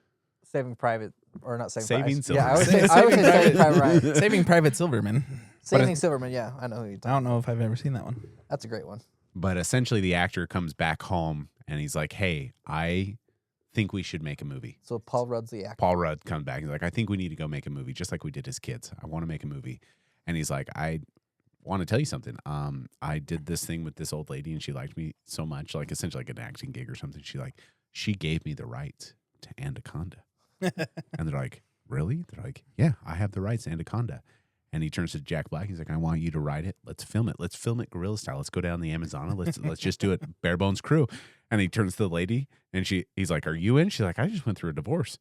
Saving Private or not Saving Private. Yeah, I always Silverman. say, I always say Saving Private Ryan. Saving Private Silverman. Saving Silverman. Yeah, I know who you're I talking. don't know if I've ever seen that one. That's a great one. But essentially, the actor comes back home and he's like, hey, I think we should make a movie. So Paul Rudd's the actor. Paul Rudd comes back. He's like, I think we need to go make a movie, just like we did as kids. I want to make a movie. And he's like, I want to tell you something. I did this thing with this old lady and she liked me so much, like essentially like an acting gig or something. She gave me the rights to Anaconda. And they're like, really? They're like, yeah, I have the rights to Anaconda. And he turns to Jack Black. He's like, I want you to write it. Let's film it. Let's film it guerrilla style. Let's go down the Amazon. Let's just do it bare bones crew. And he turns to the lady and he's like, are you in? She's like, I just went through a divorce.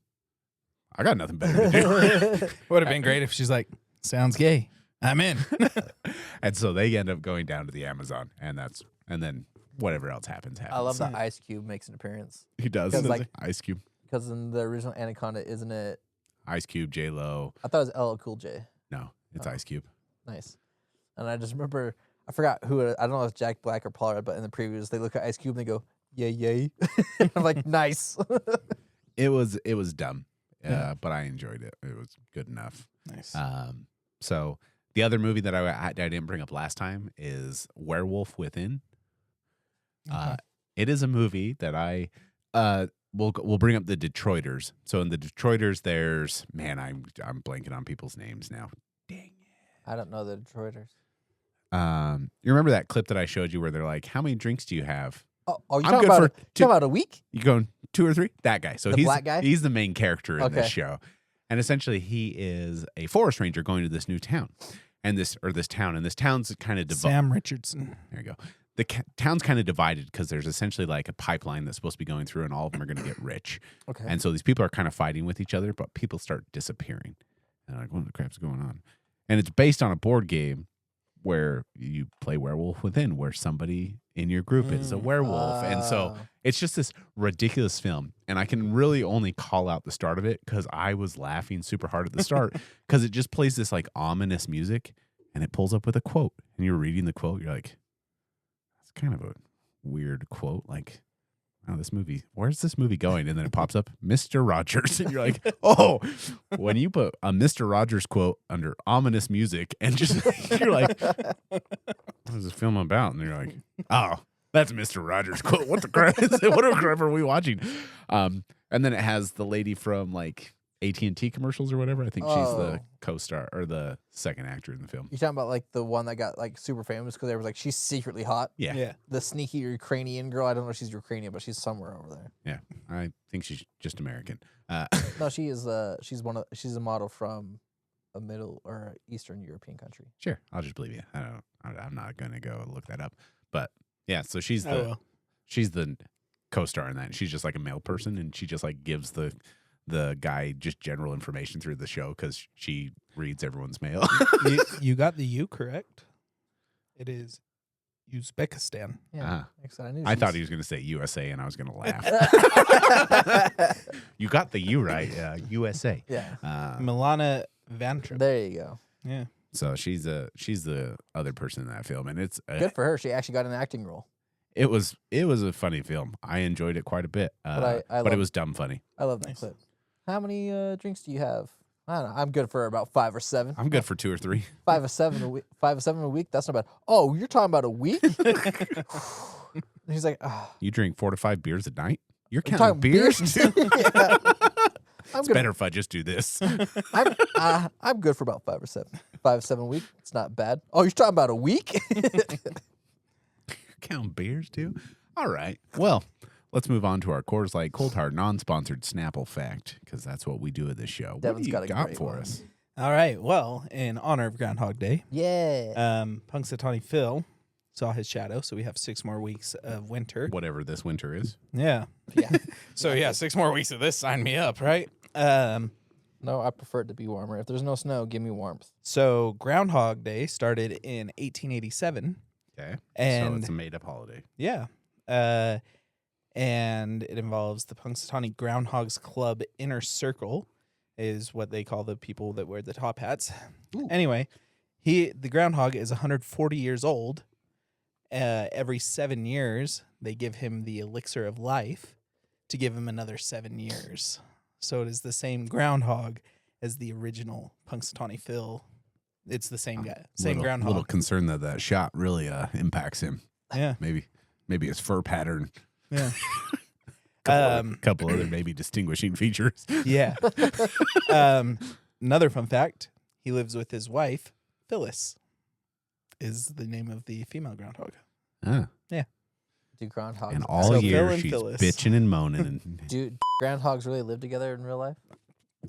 I got nothing better to do. Would have been great if she's like, sounds gay. I'm in. And so they end up going down to the Amazon, and then whatever else happens. I love that Ice Cube makes an appearance He does. Because, like- Ice Cube, because in the original Anaconda, isn't it? Ice Cube, J Lo. I thought it was LL Cool J. No, it's Oh. Ice Cube. Nice. And I just remember, I forgot who. I don't know if it's Jack Black or Paul Rudd, but in the previews, they look at Ice Cube and they go, "Yay, yay!" I'm like, nice. It was dumb, Yeah. but I enjoyed it. It was good enough. Nice. So the other movie that I didn't bring up last time is Werewolf Within. Okay. It is a movie that I we'll bring up the Detroiters. So in the Detroiters, there's I'm blanking on people's names now. Dang. I don't know the Detroiters. You remember that clip that I showed you where they're like, "How many drinks do you have?" Oh, you I'm talking good about for you two- talking about a week? You going 2 or 3? That guy. So The he's black guy? He's the main character in this Okay. show, and essentially he is a forest ranger going to this new town, and this town's kind of divided. Sam Richardson. There you go. The town's kind of divided because there's essentially like a pipeline that's supposed to be going through, and all of them are going to get rich. Okay. And so these people are kind of fighting with each other, but people start disappearing. And like, what the crap's going on? And it's based on a board game where you play Werewolf Within, where somebody in your group is a werewolf. And so it's just this ridiculous film. And I can really only call out the start of it because I was laughing super hard at the start because it just plays this like ominous music and it pulls up with a quote. And you're reading the quote, you're like, that's kind of a weird quote. Like, oh, where's this movie going? And then it pops up, Mr. Rogers. And you're like, oh, when you put a Mr. Rogers quote under ominous music and just, you're like, what is this film about? And you're like, oh, That's Mr. Rogers' quote. What the crap is it? What crap are we watching? And then it has the lady from like AT&T commercials or whatever. I think she's the co-star or the second actor in the film. You talking about like the one that got like super famous because they was like she's secretly hot. Yeah. The sneaky Ukrainian girl. I don't know if she's Ukrainian, but she's somewhere over there. Yeah. I think she's just American. No, she is. She's a model from a Middle or Eastern European country. Sure, I'll just believe you. I'm not gonna go look that up. But yeah, so she's the co-star in that. She's just like a male person, and she just like gives the guy just general information through the show because she reads everyone's mail. You got the U correct. It is Uzbekistan. Yeah, I thought he was gonna say USA, and I was gonna laugh. You got the U right, USA. Yeah, Milana Vantrip. there you go. Yeah. So she's the other person in that film, and it's Good for her. She actually got an acting role. It was a funny film. I enjoyed it quite a bit, but it was dumb funny. I love that clip. How many drinks do you have? I don't know. I'm good for about 5 or 7. I'm good for 2 or 3. 5 or 7 a week. 5 or 7 a week. That's not bad. Oh, you're talking about a week? He's like, You drink 4 to 5 beers a night? You're I'm counting talking beers too? Yeah. It's better if I just do this. I'm good for about 5 or 7. 5 or 7 a week. It's not bad. Oh, you're talking about a week? Counting beers too? All right. Well, let's move on to our Coors Light Cold Hard non-sponsored Snapple fact, because that's what we do at this show. Devin's what do you got a got great for one. us? All right. Well, in honor of Groundhog Day, Yeah. Punxsutawney Phil saw his shadow, so we have 6 more weeks of winter. Whatever this winter is. Yeah. Yeah. So yeah, 6 more weeks of this. Sign me up, right? No, I prefer it to be warmer. If there's no snow, give me warmth. So Groundhog Day started in 1887. Okay. So And it's a made-up holiday. yeah. And it involves the Punxsutawney Groundhogs Club Inner Circle, is what they call the people that wear the top hats. Ooh. Anyway, the groundhog is 140 years old. Every 7 years, they give him the elixir of life to give him another 7 years. So it is the same groundhog as the original Punxsutawney Phil. It's the same guy, same groundhog. Little concerned that shot really impacts him. Yeah. Maybe his fur pattern. Yeah. Couple other maybe distinguishing features. Yeah. Another fun fact: he lives with his wife, Phyllis. Is the name of the female groundhog. Ah. Do groundhogs And all So Phil year and she's Phyllis. bitching and moaning. And do groundhogs really live together in real life?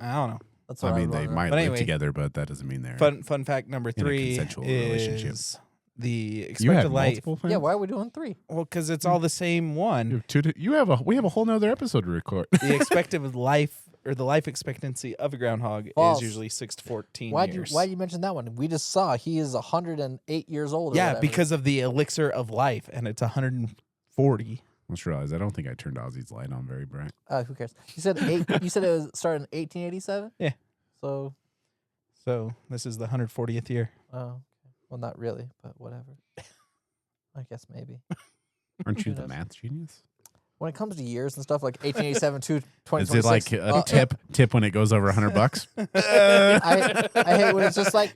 I don't know. That's what I mean, would they wanna know. might But live anyway, together, but that doesn't mean they're Fun fact number 3 consensual relationship. is the You expected have life. multiple fans? Yeah, why are we doing 3? Well, because it's all the same one. We have a whole nother episode to record. The expected life or the life expectancy of a groundhog False. is usually 6 to 14 Why years. you mention that one? We just saw he is 108 years old. Or Yeah, whatever. because of the elixir of life, and it's 140. Let's realize I don't think I turned Ozzy's light on very bright. Who cares? You said you said it was started in 1887. Yeah. So, So this is the 140th year. okay. Well, not really, but whatever. I guess maybe. Aren't you Who the knows? math genius? When it comes to years and stuff, like 1887 to 2026. Is it like a tip when it goes over $100? I hate when it's just like,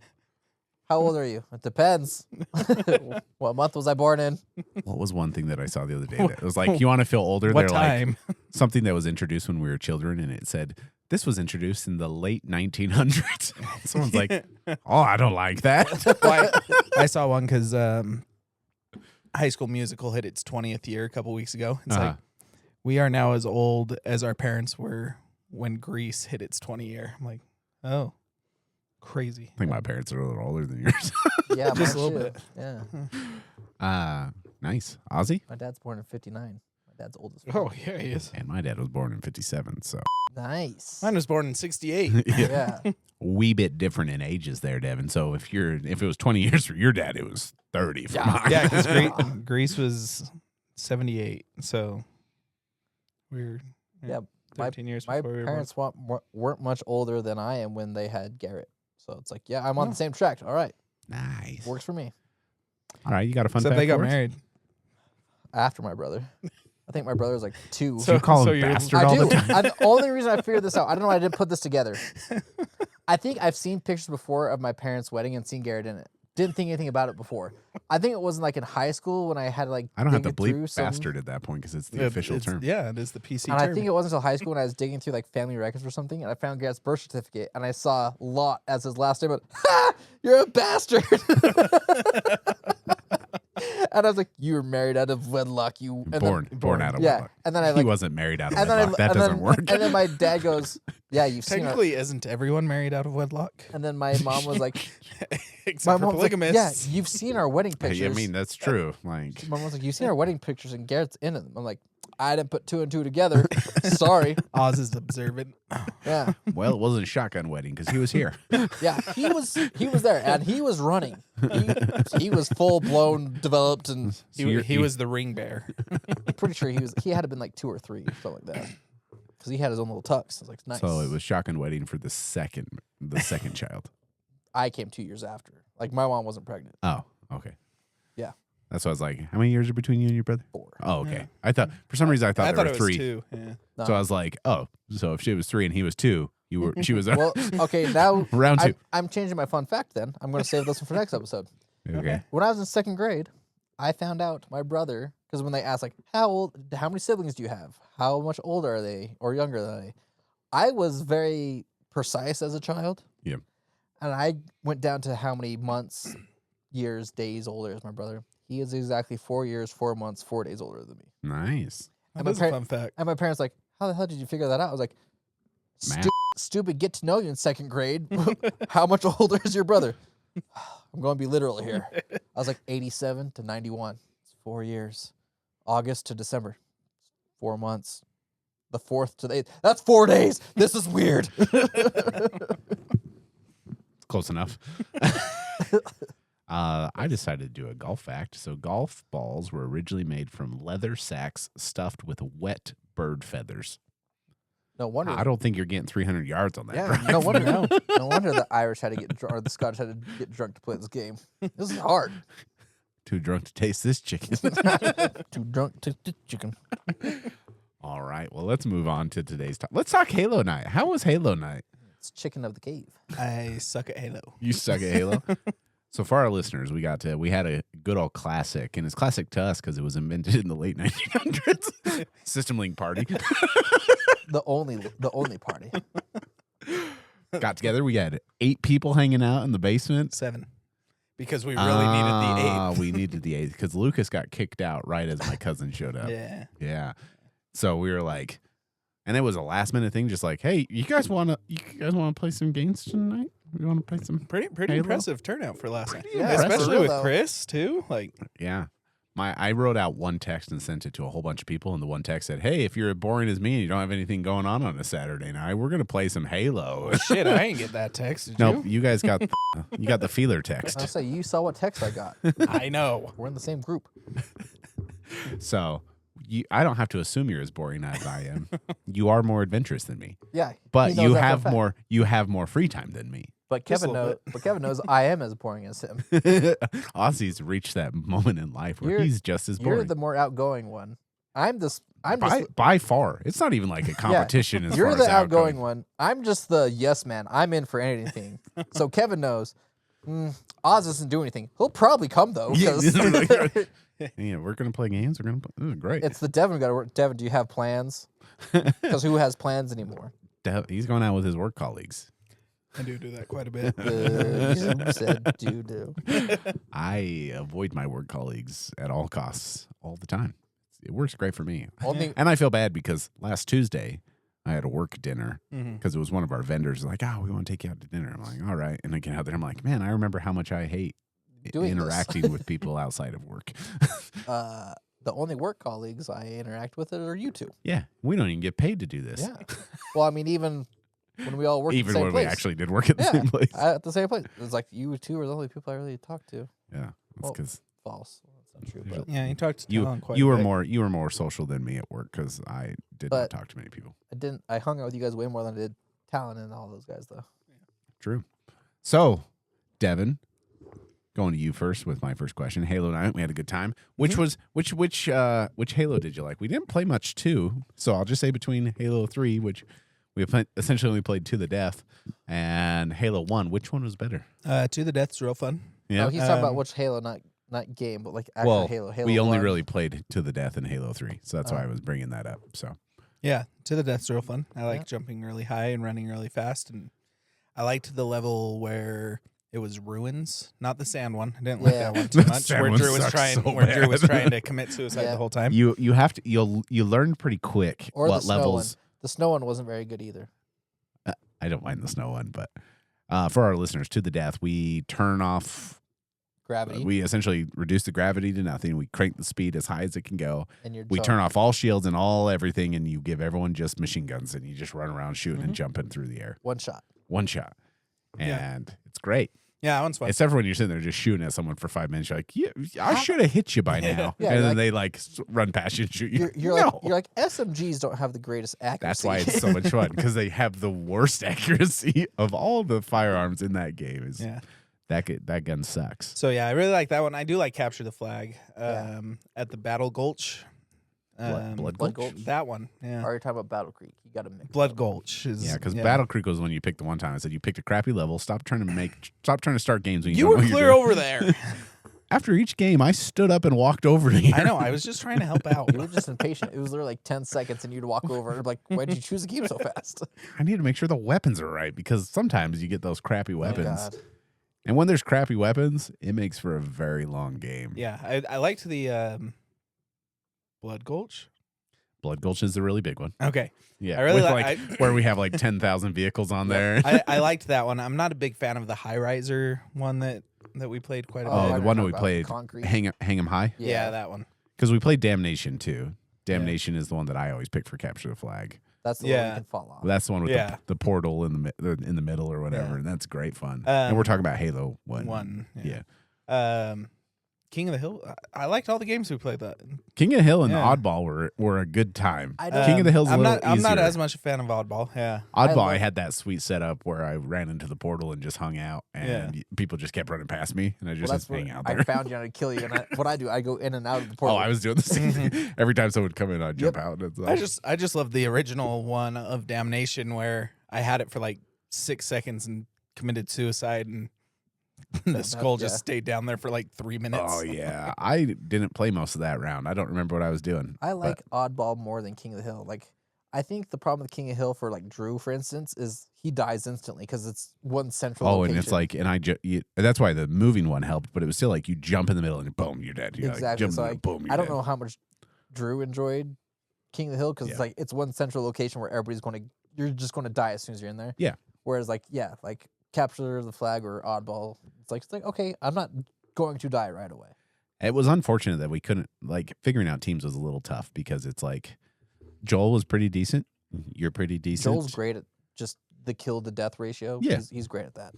how old are you? It depends. What month was I born in? What was one thing that I saw the other day that was like, you want to feel older? What They're time? like something that was introduced when we were children, and it said this was introduced in the late 1900s. Someone's like, oh, I don't like that. I saw one because High School Musical hit its 20th year a couple weeks ago. It's like, we are now as old as our parents were when Grease hit its 20 year. I'm like, oh, crazy. I think my parents are a little older than yours. Yeah, Just mine a little too. bit. Yeah. Nice. Ozzy? My dad's born in 59. My dad's old as fuck. Oh, yeah, he is. And my dad was born in 57, so Nice. Mine was born in 68. Yeah. wee bit different in ages there, Devin. So if it was 20 years for your dad, it was 30 for mine. Yeah, because Grease was 78. So we're Yeah, 13 years My before we were parents weren't much older than I am when they had Garrett. So it's like, yeah, I'm on the same track. All right. Nice. Works for me. All right, you got a fun Except fact they got for us? married. After my brother. I think my brother was like 2. So you call him you're- bastard I all do. the time? The only reason I figured this out, I don't know why I didn't put this together. I think I've seen pictures before of my parents' wedding and seen Garrett in it. Didn't think anything about it before. I think it wasn't like in high school when I had like. I don't have to digging through bleep some- bastard at that point because it's the official term. Yeah, it is the PC And term. I think it wasn't until high school when I was digging through like family records or something, and I found Garrett's birth certificate, and I saw Lot as his last name. Ha! You're a bastard. And I was like, "You were married out of wedlock, you." And Born out of yeah. wedlock. And then I He like, wasn't married out of and then wedlock. That doesn't work. And then my dad goes, "Yeah, you've seen." Technically, isn't everyone married out of wedlock? And then my mom was like, Except for was like, polygamists. "Yeah, you've seen our wedding Hey, pictures." I mean, that's true. Like, My mom was like, "You've seen our wedding pictures, and Garrett's in them." I'm like, "I didn't put 2 and 2 together. Sorry." Oz is observant. Yeah, well, it wasn't a shotgun wedding because he was here. yeah. He was there, and he was running. He was full blown developed, and So you're- He was the ring bear. I'm pretty sure he had to been like 2 or 3, something like that, because he had his own little tux. I was like, nice. So it was shotgun wedding for the second child. I came 2 years after. Like my mom wasn't pregnant. Oh, okay. Yeah. That's why I was like, how many years are between you and your brother? 4. Oh, okay. Yeah. I thought for some reason I thought there were it 3. was 2. Yeah. No. So I was like, oh, so if she was 3 and he was 2, she was Well, okay, now round 2. I'm changing my fun fact. Then I'm going to save this one for next episode. Okay. When I was in 2nd grade, I found out my brother, because when they asked like, how many siblings do you have? How much older are they or younger than they? I was very precise as a child. Yeah. And I went down to how many months, years, days older is my brother. He is exactly 4 years, 4 months, 4 days older than me. Nice. And That is a fun fact. And my parents like, how the hell did you figure that out? I was like, Math. stupid, get to know you in 2nd grade. How much older is your brother? I'm going to be literal here. I was like 87 to 91. It's 4 years. August to December. 4 months. The 4th to the 8th. That's 4 days. This is weird. Close enough. I decided to do a golf fact. So golf balls were originally made from leather sacks stuffed with wet bird feathers. No wonder. I don't think you're getting 300 yards on that. Yeah, drive. no wonder. No wonder the Irish had to get drunk, or the Scottish had to get drunk to play this game. This is hard. Too drunk to taste this chicken. Too drunk to chicken. All right. Well, let's move on to today's topic. Let's talk Halo Night. How was Halo Night? It's chicken of the cave. I suck at Halo. You suck at Halo. So for our listeners, we had a good old classic, and it's classic to us because it was invented in the late 1900s. System Link party. The only party. Got together. We had 8 people hanging out in the basement. 7. Because we really needed the 8th. We needed the 8th because Lucas got kicked out right as my cousin showed up. Yeah. Yeah. So we were like, and it was a last minute thing, just like, hey, you guys want to play some games tonight? You want to play some? Pretty Halo? impressive turnout for last night. Yeah, Especially for real, with though. Chris too. Like Yeah. I wrote out one text and sent it to a whole bunch of people, and the one text said, hey, if you're as boring as me and you don't have anything going on a Saturday night, we're gonna play some Halo. shit, I ain't get that text. Did No, you? you guys got you got the feeler I'll text. say you saw what text I got. I know. We're in the same group. So I don't have to assume you're as boring as I am. You are more adventurous than me, Yeah, but he knows you that for a have fact. you have more free time than me. But Just a Kevin little knows. But Kevin knows I am as boring as him. Ozzy's reached that moment in life where he's just as You're boring. the more outgoing one. I'm just. By far. It's not even like a competition as You're far the as outgoing one. I'm just the yes man. I'm in for anything. So Kevin knows. Oz doesn't do anything. He'll probably come though. Yeah. 'Cause Yeah, we're gonna play games. We're gonna play. This is great. it's the Devin got to work. Devin, do you have plans? Because who has plans anymore? He's going out with his work colleagues. I do that quite a bit. You said do. I avoid my work colleagues at all costs all the time. It works great for me. Only And I feel bad because last Tuesday I had a work dinner Mhm. because it was one of our vendors like, oh, we want to take you out to dinner. I'm like, all right. And I get out there. I'm like, man, I remember how much I hate Doing this. interacting with people outside of work. the only work colleagues I interact with are you two. Yeah. We don't even get paid to do this. Yeah. Well, I mean, even when we all work Even at the same when place. we actually did work at the Yeah. same place. At the same place. It's like you two are the only people I really talk to. Yeah. That's Well, because False. That's not true. But Yeah, he talked to you Talon quite you a were bit. you were more social than me at work because I did not But- talk to many people. I hung out with you guys way more than I did Talon and all those guys though. True. So, Devin, going to you first with my first question. Halo Night, we had a good time. Which was which Halo did you like? We didn't play much 2, so I'll just say between Halo 3, which we essentially only played to the death, and Halo 1, which one was better? To the Death's real fun. Yeah. Oh, he's talking about Um, which Halo Night not game, but like actual Well, Halo. Halo we only 1. really played to the death in Halo 3, so that's why I was bringing that up. So Yeah, to the death's real fun. I like Yeah. jumping really high and running really fast, and I liked the level where it was ruins, not the sand one. I didn't like Yeah. that one too The much. sand Where one Drew was sucks trying, so where Drew was bad. trying to commit suicide Yeah. the whole time. you have to you learn pretty quick Or what the snow levels. one. The snow one wasn't very good either. I don't mind the snow one, but for our listeners, to the death, we turn off. Gravity. We essentially reduce the gravity to nothing. We crank the speed as high as it can go. and you're We jumping. turn off all shields and all everything, and you give everyone just machine guns, and you just run around shooting and jumping through the air. one shot. One shot. Yeah. And it's great. Yeah, that one's fun. Except for when you're sitting there just shooting at someone for 5 minutes. You're like, yeah, I should have hit you by now. Yeah, and you're then they run past you and shoot you. You're No. like SMGs don't have the greatest accuracy. That's why it's so much fun, because they have the worst accuracy of all the firearms in that game. Is Yeah. that gun sucks. So yeah, I really like that one. I do like Capture the Flag Yeah. at the Battle Gulch. Blood Blood Gulch? Gulch. That one, yeah. Or you're talking about Battle Creek. You got to mix. Blood Gulch is Yeah, because Battle Creek was when you picked the one time. I said you picked a crappy level. Stop trying to start games when you You don't were know what you're clear doing. over there. After each game, I stood up and walked over to you. I know. I was just trying to help out. You were just impatient. It was literally like 10 seconds, and you'd walk over and be like, "Why did you choose the game so fast?" I need to make sure the weapons are right, because sometimes you get those crappy weapons. God. And when there's crappy weapons, it makes for a very long game. Yeah, I liked the Blood Gulch. Blood Gulch is the really big one. Okay. Yeah, I really with like- where we have like 10,000 vehicles on there. I liked that one. I'm not a big fan of the High Riser one that we played quite a Oh, Oh, I bit. the know one that what we about, played, Concrete. Hang 'em High, Yeah, that one. because we played Damnation too. Damnation is the one that I always pick for Capture the Flag. That's the one Yeah. you can fall off. That's the one with Yeah. the portal in the middle or whatever, Yeah. and that's great fun. And we're talking about Halo 1. One. Yeah. King of the Hill. I liked all the games we played. That King of Hill and Yeah. Oddball were a good time. I don't- King of the Hill's a I'm little not. I'm not easier. as much a fan of Oddball. Yeah. Oddball, I love- had that sweet setup where I ran into the portal and just hung out, and people just kept running past me, and I just Well, that's had to hang where out I there. found you and I kill you. And what I do, I go in and out of the Oh, portal. I was doing the same thing. Every time someone would come in, I'd jump out. And I just love the original one of Damnation where I had it for like 6 seconds and committed suicide, and the skull just yeah. stayed down there for like 3 minutes. Oh yeah, I didn't play most of that round. I don't remember what I was doing. I like Oddball more than King of the Hill. Like, I think the problem with King of Hill for like Drew, for instance, is he dies instantly because it's one central. Oh, location. and it's like, that's why the moving one helped, but it was still like you jump in the middle and boom, you're dead. You're like, exactly. jump So in the like, middle, boom, you're I don't dead. know how much Drew enjoyed King of the Hill because Yeah. it's like it's one central location where everybody's going to. You're just going to die as soon as you're in there. Yeah. Whereas like like Capture the Flag or Oddball, it's like okay, I'm not going to die right away. It was unfortunate that we couldn't, like, figuring out teams was a little tough because it's like Joel was pretty decent. You're pretty decent. Joel's great at just the kill to death ratio. Yeah. He's great at that.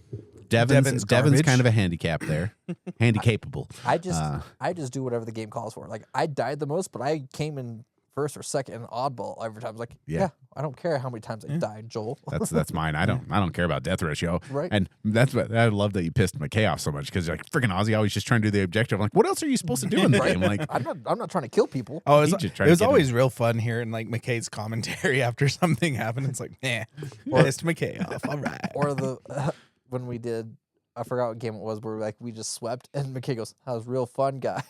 Devin's Devin's garbage. kind of a handicap there. Handicapable. I just Uh, I just do whatever the game calls for. Like I died the most, but I came in first or second in Oddball every time. I was like, Yeah. yeah, I don't care how many times I died, Joel. That's mine. I don't care about death ratio. Right. And that's what I love that you pissed McKay off so much because like freaking Ozzy always just trying to do the objective. I'm like, what else are you supposed to do in the game? Like, I'm not trying to kill people. Oh, He just tried it to was get always real fun hearing like McKay's commentary after something happened. It's like, pissed McKay off. All right. Or the when we did, I forgot what game it was, where we just swept, and McKay goes, "That was real fun, guys."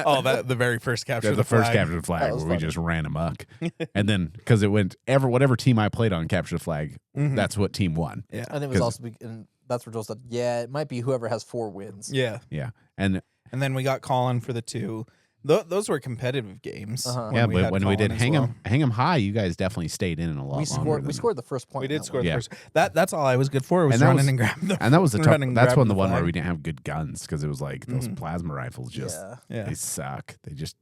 Oh, the very first capture. the first flag. capture the flag That where was we funny. just ran amok. And then because it went whatever team I played on capture the flag, Mhm. that's what team won. Yeah. And it was 'Cause- also, and that's where Joel said, "Yeah, it might be whoever has 4 wins." Yeah. Yeah. And And then we got Colin for the 2. Those were competitive games. Uh-huh. yeah, but had when we did Colin as hang 'em high, you guys definitely stayed in a lot We longer. scored. than- We scored the first point. We in did that score one. the Yeah. first. That's all I was good for was And that running was- and grabbing the. And that was the tough. running and That's grabbing the one where flag. we didn't have good guns because it was like those Mhm. plasma rifles just Yeah. Yeah. they suck. They just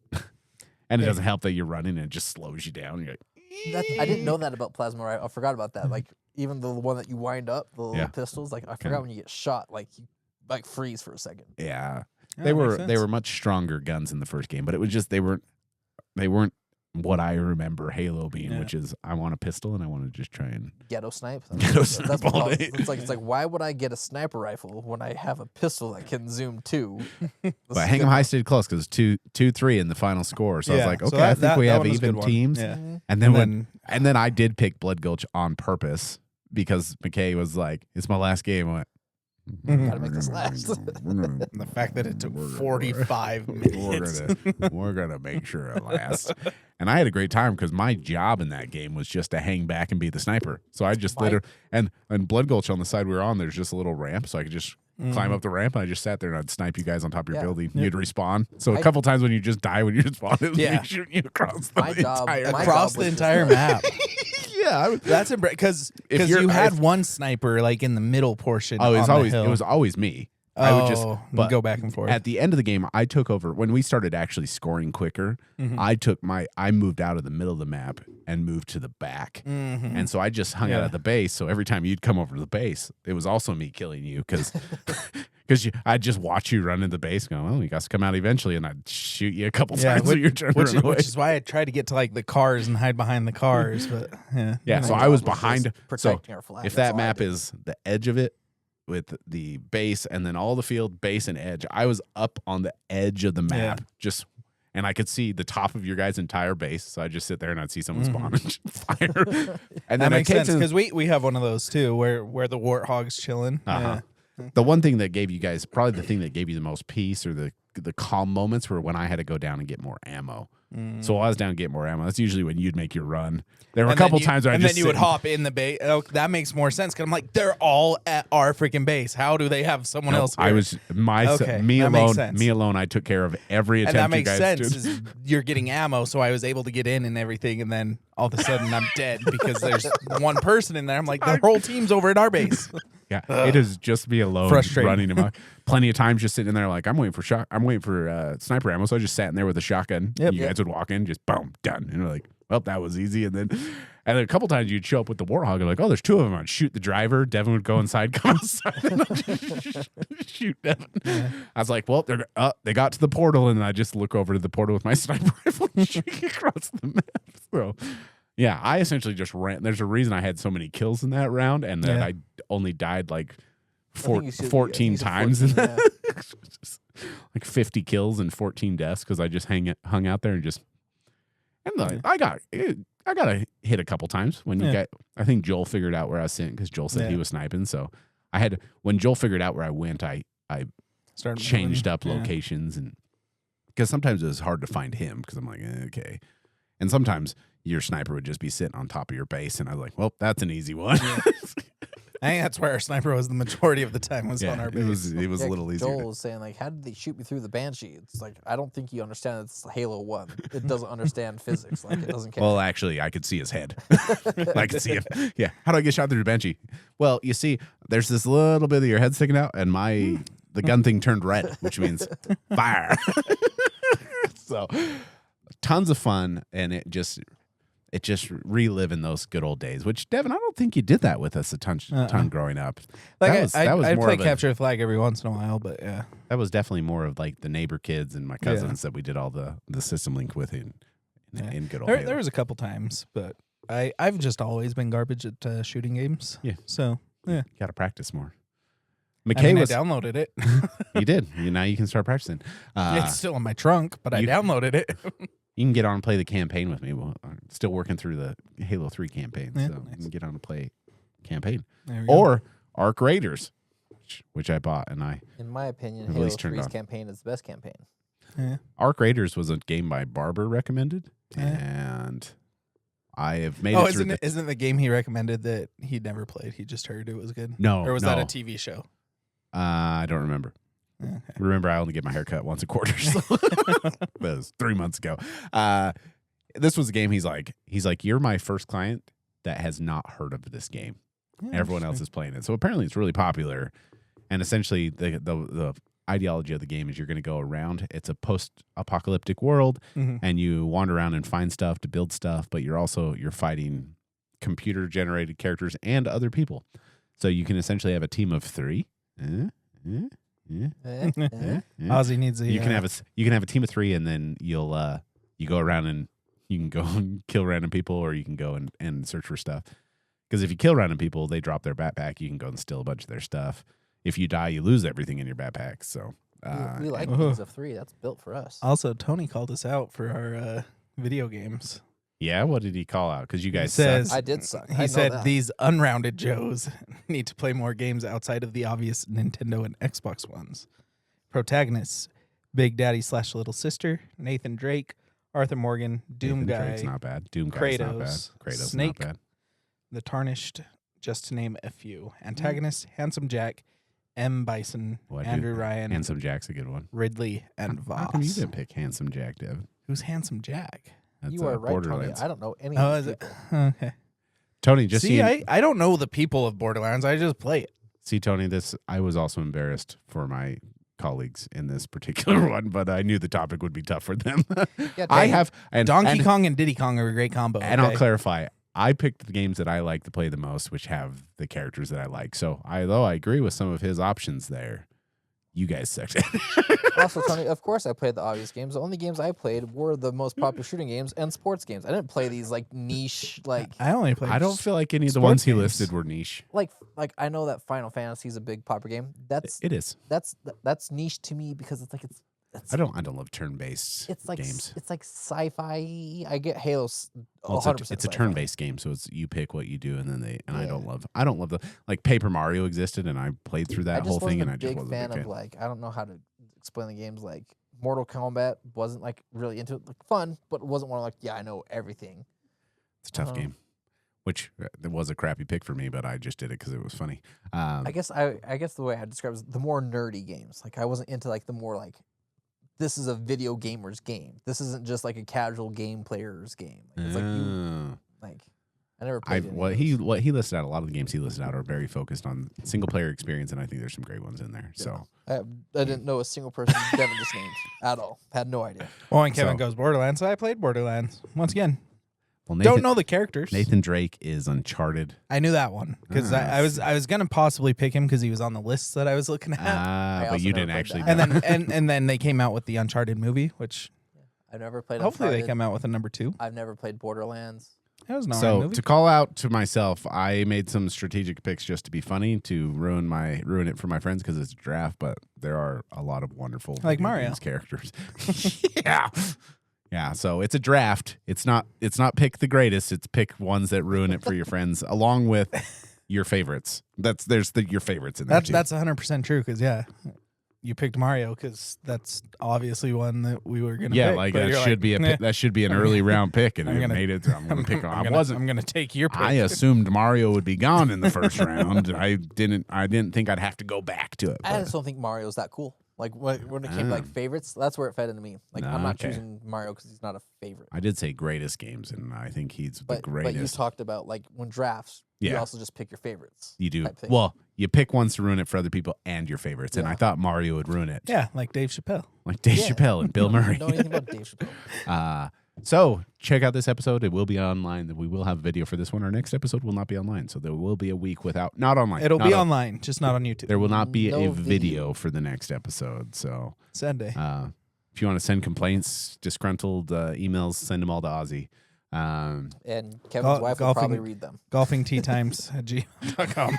and it doesn't help that you're running and it just slows you down. You're like, I didn't know that about plasma rifle. I forgot about that. Like even the one that you wind up, the little Yeah. pistols. Like I Kinda. forgot when you get shot, like you like freeze for a second. yeah. Yeah, They that makes were sense. much stronger guns in the first game, but it was just they weren't what I remember Halo being, Yeah. which is I want a pistol and I want to just try and Ghetto snipe. Ghetto That's snipe what all it's, day. it's like why would I get a sniper rifle when I have a pistol that can zoom 2? But Hang 'em High stayed close because 2-3 in the final score. So I was like, So okay, that- I think that- we that have one was a even good one. teams. Yeah. And then And and then I did pick Blood Gulch on purpose because McKay was like, "It's my last game." I went, Gotta make this last. The fact that it took 45 minutes. We're gonna make sure it lasts. And I had a great time because my job in that game was just to hang back and be the sniper. So I just literally and Blood Gulch on the side we were on, there's just a little ramp, so I could just climb up the ramp. And I just sat there and I'd snipe you guys on top of your building. You'd respawn. So a couple times when you just die when you spawn, it was me shooting you across the entire map. Yeah, that's because you had one sniper like in the middle portion. Oh, it hill. was always me. I would just go back and forth. At the end of the game, I took over when we started actually scoring quicker. I moved out of the middle of the map and moved to the back, and so I just hung out at the base. So every time you'd come over to the base, it was also me killing you because I'd just watch you run in the base, go, "Oh, you guys come out eventually," and I'd shoot you a couple times when you're turning away. Which is why I tried to get to like the cars and hide behind the cars, but yeah. So I was behind. Protecting our flag. If that map is the edge of it, with the base and then all the field, base and edge, I was up on the edge of the map, and I could see the top of your guys' entire base. So I'd just sit there and I'd see someone spawn and just fire. And that makes sense because we have one of those too, where the warthog's chilling. The one thing that gave you guys, probably the thing that gave you the most peace or the calm moments were when I had to go down and get more ammo. So while I was down and get more ammo, that's usually when you'd make your run. There were a couple times where then you would hop in the base. Oh, that makes more sense because I'm like, they're all at our freaking base. How do they have someone else here? I was me alone. I took care of every attempt. And that makes you guys sense. Is you're getting ammo, so I was able to get in and everything, and then all of a sudden I'm dead because there's one person in there. I'm like, the whole team's over at our base. Yeah, it is just me alone running amok. Plenty of times just sitting in there like I'm waiting for sniper ammo. So I just sat in there with a shotgun. You guys would walk in, just boom, done. And we're like, well, that was easy. And then a couple times you'd show up with the warthog and like, oh, there's two of them. I'd shoot the driver. Devin would go inside, come outside, and I'd shoot Devin. I was like, well, they got to the portal, and I just look over to the portal with my sniper rifle and shoot across the map. So. Yeah, I essentially just ran. There's a reason I had so many kills in that round, and that I only died like 14 times in that. Like 50 kills and 14 deaths because I just hung out there and just. And I got a hit a couple times when you got. I think Joel figured out where I was sitting because Joel said he was sniping. So when Joel figured out where I went, I started changed up locations, and because sometimes it was hard to find him because I'm like okay, and sometimes your sniper would just be sitting on top of your base, and I was like, well, that's an easy one. I think that's where our sniper was the majority of the time was on our base. It was a little easier. Joel was saying, like, how did they shoot me through the Banshee? It's like, I don't think you understand it's Halo 1. It doesn't understand physics. Like, it doesn't care. Well, actually, I could see his head. I could see him. Yeah. How do I get shot through the Banshee? Well, you see, there's this little bit of your head sticking out, and the gun thing turned red, which means fire. So, tons of fun, and it just reliving those good old days. Which Devin, I don't think you did that with us a ton growing up. Like I'd play capture the flag every once in a while, but yeah, that was definitely more of like the neighbor kids and my cousins that we did all the system link with in good old. There was a couple times, but I've just always been garbage at shooting games. Yeah, so yeah, got to practice more. I downloaded it. You did. Now you can start practicing. It's still in my trunk, but I downloaded it. You can get on and play the campaign with me. Well, I'm still working through the Halo 3 campaign, so nice. You can get on and play campaign. Or Arc Raiders, which I bought, and in my opinion, Halo 3's campaign is the best campaign. Yeah. Arc Raiders was a game by Barber recommended, and I have made it through. Isn't the game he recommended that he'd never played? He just heard it was good. No, or was that a TV show? I don't remember. Okay. Remember, I only get my hair cut once a quarter. So that was 3 months ago. This was a game. He's like, you're my first client that has not heard of this game. Everyone else is playing it, so apparently it's really popular. And essentially, the ideology of the game is you're going to go around. It's a post-apocalyptic world, and you wander around and find stuff to build stuff. But you're fighting computer-generated characters and other people. So you can essentially have a team of 3. Ozzy needs a. You can have a team of 3, and then you go around and you can go and kill random people, or you can go and search for stuff. Because if you kill random people, they drop their backpack. You can go and steal a bunch of their stuff. If you die, you lose everything in your backpack. So we like teams of 3. That's built for us. Also, Tony called us out for our video games. Yeah, what did he call out? Because you guys says- sucked. I did suck. I He know said that. these unrounded Joes need to play more games outside of the obvious Nintendo and Xbox ones. Protagonists: Big Daddy / Little Sister, Nathan Drake, Arthur Morgan, Doom Nathan Guy, Drake's not bad. Doom Guy's not bad. Kratos, Kratos Snake, not bad. The Tarnished, just to name a few. Antagonists: Handsome Jack, M. Bison, What, Andrew dude? Ryan, Handsome Jack's a good one. Ridley, and How come you Voss. didn't pick Handsome Jack, Dev? Who's Handsome Jack? That's You are right, Tony. Borderlands. I don't know any Oh, of is these it? people. Okay. Tony, just See, see, I don't know the people of Borderlands. I just play it. see, Tony. This I was also embarrassed for my colleagues in this particular one, but I knew the topic would be tough for them. Yeah, I Dave, have and Donkey and, Kong and Diddy Kong are a great combo. and I'll okay? clarify. I picked the games that I like to play the most, which have the characters that I like. So, though I agree with some of his options there, you guys sucked. Also, Tony, of course I played the obvious games. The only games I played were the most popular shooting games and sports games. I didn't play these like niche, like I only play. I don't feel like any of the sports ones he games. listed were niche. like I know that Final Fantasy is a big popular game. It is. That's niche to me because it's like it's I don't love turn-based it's like games. it's like sci-fi. I get Halo's Well, 100%. it's a sci-fi. turn-based game, so it's you pick what you do, and then I Yeah. don't love the like Paper Mario existed, and I played through I that just whole wasn't thing, a and I just big wasn't fan a big of fan. like I don't know how to explain the games. Like Mortal Kombat wasn't like really into it. Like fun, but it wasn't one of like I know everything. It's a tough game, which it was a crappy pick for me, but I just did it because it was funny. I guess the way I describe it is the more nerdy games. Like I wasn't into like the more like this is a video gamer's game. This isn't just like a casual game player's game. Like, it's like you like I never played any of those. What he listed out, a lot of the games he listed out are very focused on single player experience, and I think there's some great ones in there. So I didn't know a single person Devin just named at all. Had no idea. Well, when Kevin So- goes Borderlands, I played Borderlands once again. well, Don't know the characters. Nathan Drake is Uncharted. I knew that one because Ah, I was gonna possibly pick him because he was on the list that I was looking at. But also you never didn't played actually. that. know. and then they came out with the Uncharted movie, which I've never played. hopefully they Uncharted. come out with a number 2. I've never played Borderlands. That was not a So movie. to call out to myself, I made some strategic picks just to be funny to ruin it for my friends because it's a draft. But there are a lot of wonderful Like video Mario. games characters. yeah. So it's a draft. It's not pick the greatest. It's pick ones that ruin it for your friends, along with your favorites. There's your favorites in there too. That's 100% true because you picked Mario because that's obviously one that we were gonna. yeah, pick, like but that you're should be a "Nah, that should be an early round pick, and I'm it gonna- made it. I'm gonna pick. I wasn't. I'm gonna take your pick. I assumed Mario would be gone in the first round. I didn't think I'd have to go back to it. I but- just don't think Mario's that cool. Like when it came to like favorites, that's where it fed into me. Like I'm not Okay. choosing Mario because he's not a favorite. I did say greatest games, and I think he's the But you greatest. talked about like when drafts, you Yeah. also just pick your favorites. You do type thing. well. You pick ones to ruin it for other people and your favorites, and I Yeah. thought Mario would ruin it. Yeah, like Dave Chappelle. Like Dave Yeah. Chappelle and Bill I Murray. don't know anything about Dave Chappelle. So check out this episode. It will be online. We will have a video for this one. Our next episode will not be online, so there will be a week without. Not online. It'll not be a- online, just not on YouTube. There will not be No a video. video for the next episode. So Sunday. if you want to send complaints, disgruntled emails, send them all to Ozzy. And Kevin's wife will golfing- probably read them. golfingteatimes@gmail.com.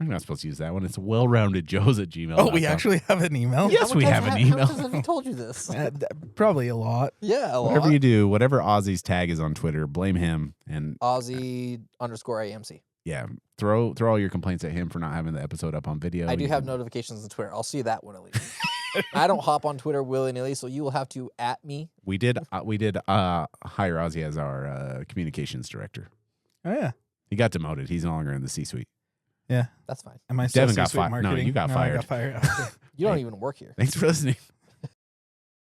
I'm not supposed to use that one. It's well-roundedjoes@gmail.com. Oh, we actually have an email? Yes, we have an How email. much times have you told you this? Probably a lot. Yeah, a lot. Whatever you do, whatever Ozzy's tag is on Twitter, blame him. And Aussie_AMC. yeah, throw all your complaints at him for not having the episode up on video. I do You have can- notifications on Twitter. I'll see that one at least. I don't hop on Twitter willy nilly, so you will have to at me. We did hire Ozzy as our communications director. Oh, yeah. He got demoted. He's no longer in the C-suite. Yeah. That's fine. Am I still Devin got C-suite fired. No, marketing? you got I fired. got fired. Okay. You don't Hey. even work here. Thanks for listening.